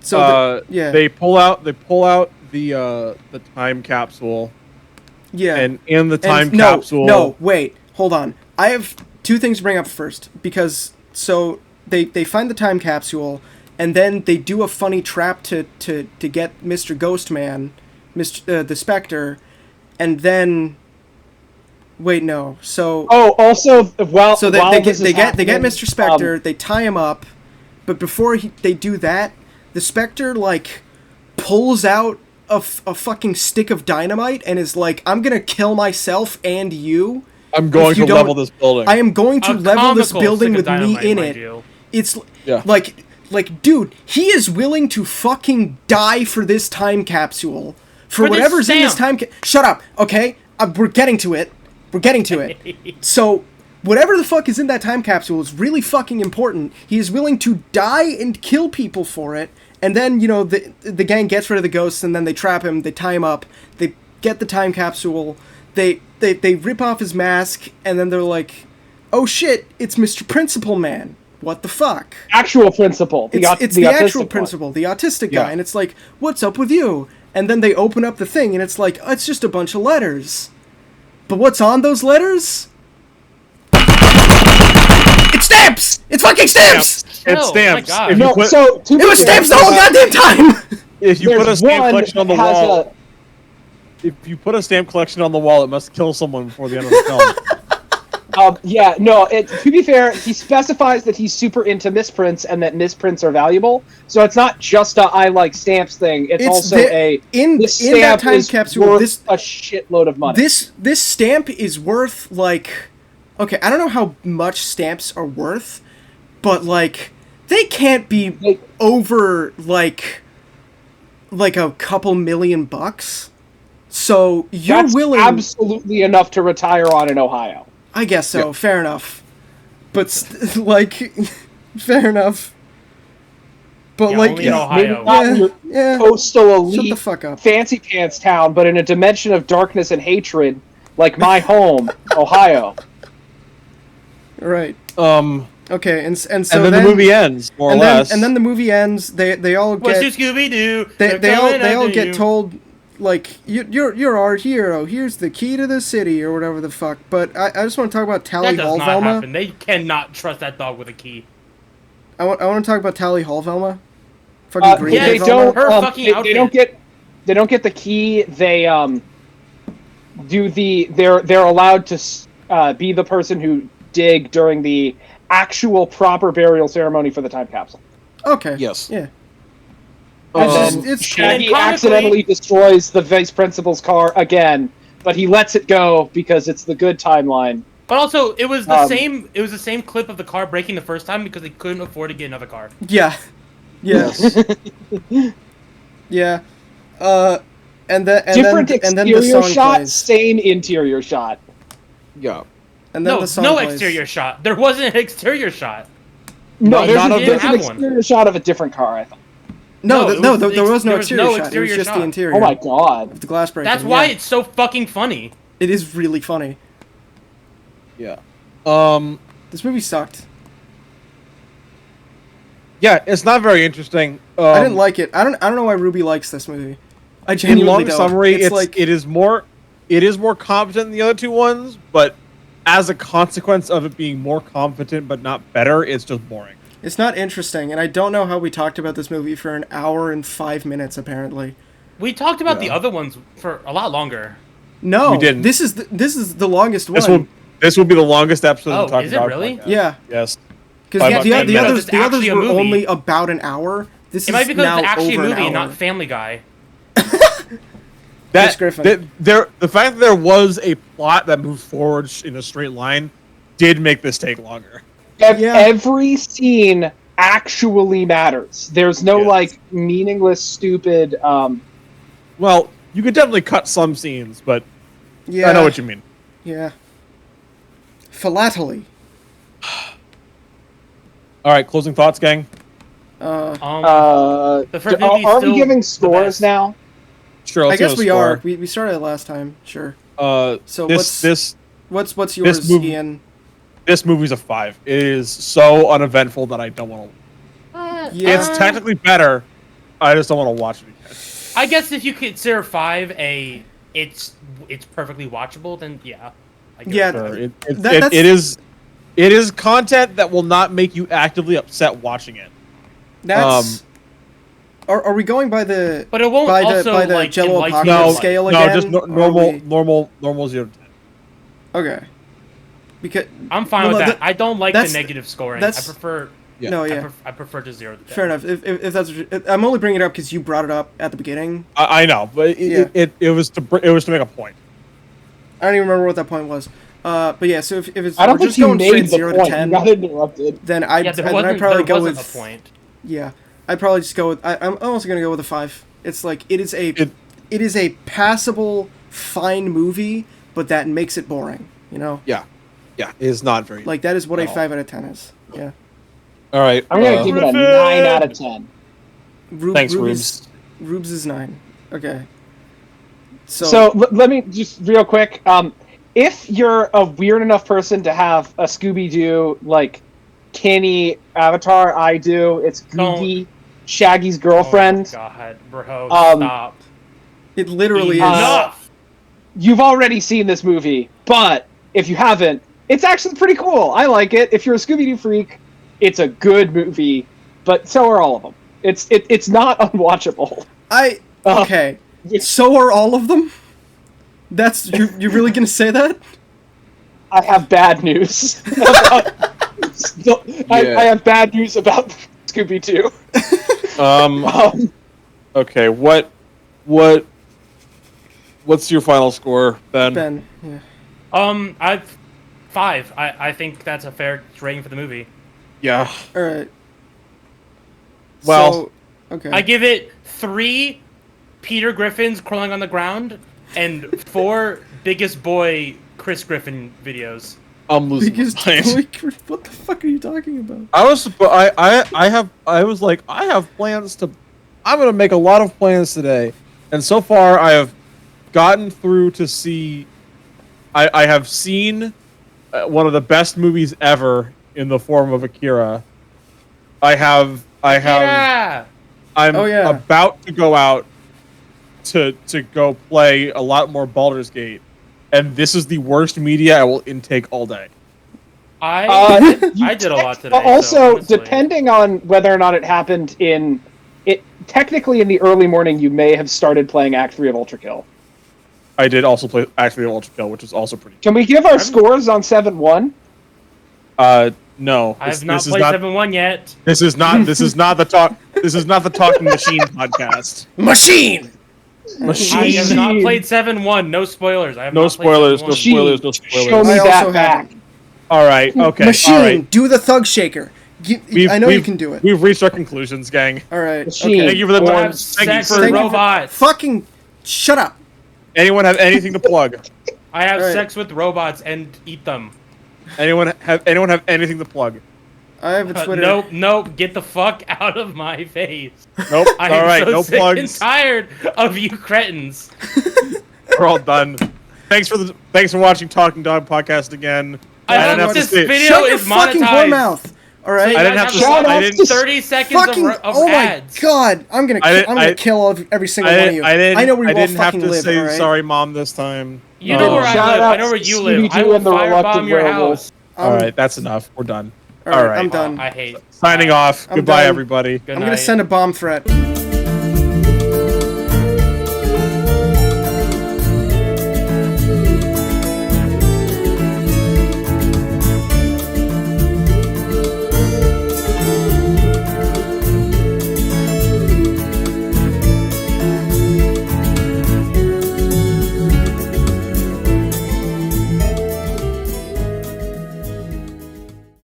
So, they pull out the time capsule. Yeah. And in the time no, capsule... No, wait. Hold on. I have two things to bring up first. Because, so, they find the time capsule, and then they do a funny trap to get Mr. Ghostman, the Spectre, and then... Wait, no. So... Oh, also, while So while they this is get happening, Mr. Spectre, they tie him up, but before they do that, the Spectre, like, pulls out a fucking stick of dynamite and is like, I'm gonna kill myself and you. I'm going to level this building. I am going to level this building with me in it. You. It's like, dude, he is willing to fucking die for this time capsule. For whatever's in this time Shut up, okay? We're getting to it. We're getting to it. So, whatever the fuck is in that time capsule is really fucking important. He is willing to die and kill people for it. And then, you know, the gang gets rid of the ghosts, and then they trap him, they tie him up, they get the time capsule, they rip off his mask, and then they're like, oh shit, it's Mr. Principal Man. What the fuck? Actual principal. It's the actual principal, the autistic guy, and it's like, what's up with you? And then they open up the thing, and it's like, oh, it's just a bunch of letters. But what's on those letters? It's stamps! It's fucking stamps! It's stamps. Oh my God. No, so It was stamps the whole goddamn time! If you put a stamp collection on the wall, a- if you put a stamp collection on the wall, it must kill someone before the end of the film. Yeah, no, to be fair, he specifies that he's super into misprints and that misprints are valuable. So it's not just a I like stamps thing. It's also in that time capsule, worth a shitload of money. This stamp is worth, like... Okay, I don't know how much stamps are worth, but, like, they can't be over, like a couple $1,000,000. So you're That's willing... absolutely enough to retire on in Ohio. I guess so. Fair enough. But like, fair enough. But like, only in Ohio. Maybe not in your coastal elite, shut the fuck up. fancy pants town, but in a dimension of darkness and hatred, like my home, Ohio. Right. Okay, and so and then the movie ends, more or less. And then the movie ends. They all get. What's your Scooby Doo? They all get told, like, you're our hero. Here's the key to the city, or whatever the fuck. But I just want to talk about Tally That Hall does not Velma. happen. They cannot trust that dog with a key. I want to talk about Tally Hall Velma. Fucking green They Velma. don't. Her fucking They don't outfit. get. They don't get the key. They do the. They're allowed to be the person who dig during the actual proper burial ceremony for the time capsule. Okay. Yes. Yeah. It's Shaggy comically- accidentally destroys the vice principal's car again, but he lets it go because it's the good timeline. But also, it was the same. It was the same clip of the car breaking the first time because they couldn't afford to get another car. Yeah. Yes. Yeah. And then Different and then the exterior song shot, plays. same interior shot. Yeah. And then No, the song no plays. exterior shot. There wasn't an exterior shot. No, there's none of there's them an have one. exterior shot of a different car, I thought. No, No, there was no there was exterior no shot. It exterior was just shot. the interior. Oh my god. The glass breaking. That's why yeah. it's so fucking funny. It is really funny. Yeah. This movie sucked. Yeah, it's not very interesting. I didn't like it. I don't know why Ruby likes this movie. I In genuinely long don't. summary, it's like it is more competent than the other two ones, but as a consequence of it being more competent but not better, it's just boring. it's not interesting, and I don't know how we talked about this movie for an hour and 5 minutes. Apparently, We talked about the Yeah. other ones for a lot longer. no, We didn't. This is the longest one. This will be the longest episode Oh, we've talked is it about. really? podcast. Yeah, Yes. because By about 10 the minutes. others It's actually a were movie. only about an hour. This It is might be because now it's actually a over movie, an hour. not Family Guy. Chris Griffin. The fact that there was a plot that moved forward in a straight line did make this take longer. Yeah. Every scene actually matters. There's no Yes. like meaningless, stupid. Well, You could definitely cut some scenes, but Yeah. I know what you mean. Yeah. Philately. All right, closing thoughts, gang. The first movie is are still we giving the scores best. now? Sure, I let's guess give we a are. score. We started it last time. Sure. So What's yours, movie- Ian? this movie's a 5. It is so uneventful that I don't want to. Yeah. It's technically better. I just don't want to watch it again. I guess if you consider 5 it's perfectly watchable, then yeah. I guess. Yeah. Sure. That's- It is content that will not make you actively upset watching it. That's. Are we going by the But it won't by also the like Jello enlighten apocalypse you. scale No, again? just Or are normal 0 to 10. Okay. Because I'm fine well, with no, that. I don't like the negative scoring. I that's- prefer. Yeah. No, yeah. I prefer just 0 to 10. Fair enough. If that's I'm only bringing it up because you brought it up at the beginning. I know, but it was to make a point. I don't even remember what that point was. But yeah, so if it's I don't we're think just you going made straight the 0 point. to 10, You got interrupted. then Yeah, there I'd probably go wasn't with a point. Yeah, I'd probably just go with. I'm also gonna go with a 5. It's like it is a passable, fine movie, but that makes it boring. You know, Yeah, it is not very. like that is what a No. 5 out of 10 is. Yeah. All right, I'm gonna give it a 9 out of 10. Thanks, Rubes is 9. Okay. So let me just real quick. If you're a weird enough person to have a Scooby-Doo like Kenny avatar, I do. It's Googie, Shaggy's girlfriend. Oh God, bro, Um, stop. it literally is. Enough. You've already seen this movie, but if you haven't, it's actually pretty cool. I like it. If you're a Scooby-Doo freak, it's a good movie, but so are all of them. It's not unwatchable. Okay. So are all of them? You're really gonna say that? I have bad news. I have bad news about Scooby-Doo. Okay, what's your final score, Ben? Ben, yeah. I've 5. I think that's a fair rating for the movie. Yeah. All right. Well, So, okay. I give it 3 Peter Griffins crawling on the ground and 4 biggest boy Chris Griffin videos. I'm losing Biggest my mind. boy, what the fuck are you talking about? I have plans to. I'm gonna make a lot of plans today, and so far I have gotten through to see. I have seen one of the best movies ever in the form of Akira. Yeah. I'm Oh, yeah. about to go out to go play a lot more Baldur's Gate, and this is the worst media I will intake all day. I did a lot today. Also, so honestly. depending on whether or not it happened technically in the early morning, you may have started playing Act 3 of Ultra Kill. I did also play actually Ultra Kill, which was also pretty. Can we give our scores on 7-1? No. I have not played 7-1 yet. This is not the talk. This is not the Talking Machine podcast. Machine! I have not played 7-1. No spoilers. I have No not played spoilers. 7-1. No spoilers. No Show spoilers. me I that also back. haven't. All right. Okay. Machine, All right. do the thug shaker. I know you can do it. We've reached our conclusions, gang. All right. Machine. Okay. Thank you for the. I have Thank you sex for. with robots. Fucking shut up. Anyone have anything to plug? I have Alright. sex with robots and eat them. Anyone have anything to plug? I have a Twitter. Nope. Get the fuck out of my face. Nope. I All am right. so No sick and plugs. tired of you cretins. We're all done. Thanks for watching Talking Dog podcast again. I didn't hope have to this say- video Shut your is fucking whore monetized. mouth. All right. I didn't have to. Shout I out didn't. to 30 seconds Fucking. of Oh my ads. god. I'm gonna kill every single one of you. I know where you all didn't have fucking to live. say all right? sorry, mom, this time. You know where I Shout live. out I know where you to live. I Scooby-Doo will and the Reluctant firebomb your Werewolf. house. All right, that's enough. We're done. All right. all right. I'm done. I hate. Signing off. I'm Goodbye, done. everybody. Good I'm gonna night. send a bomb threat.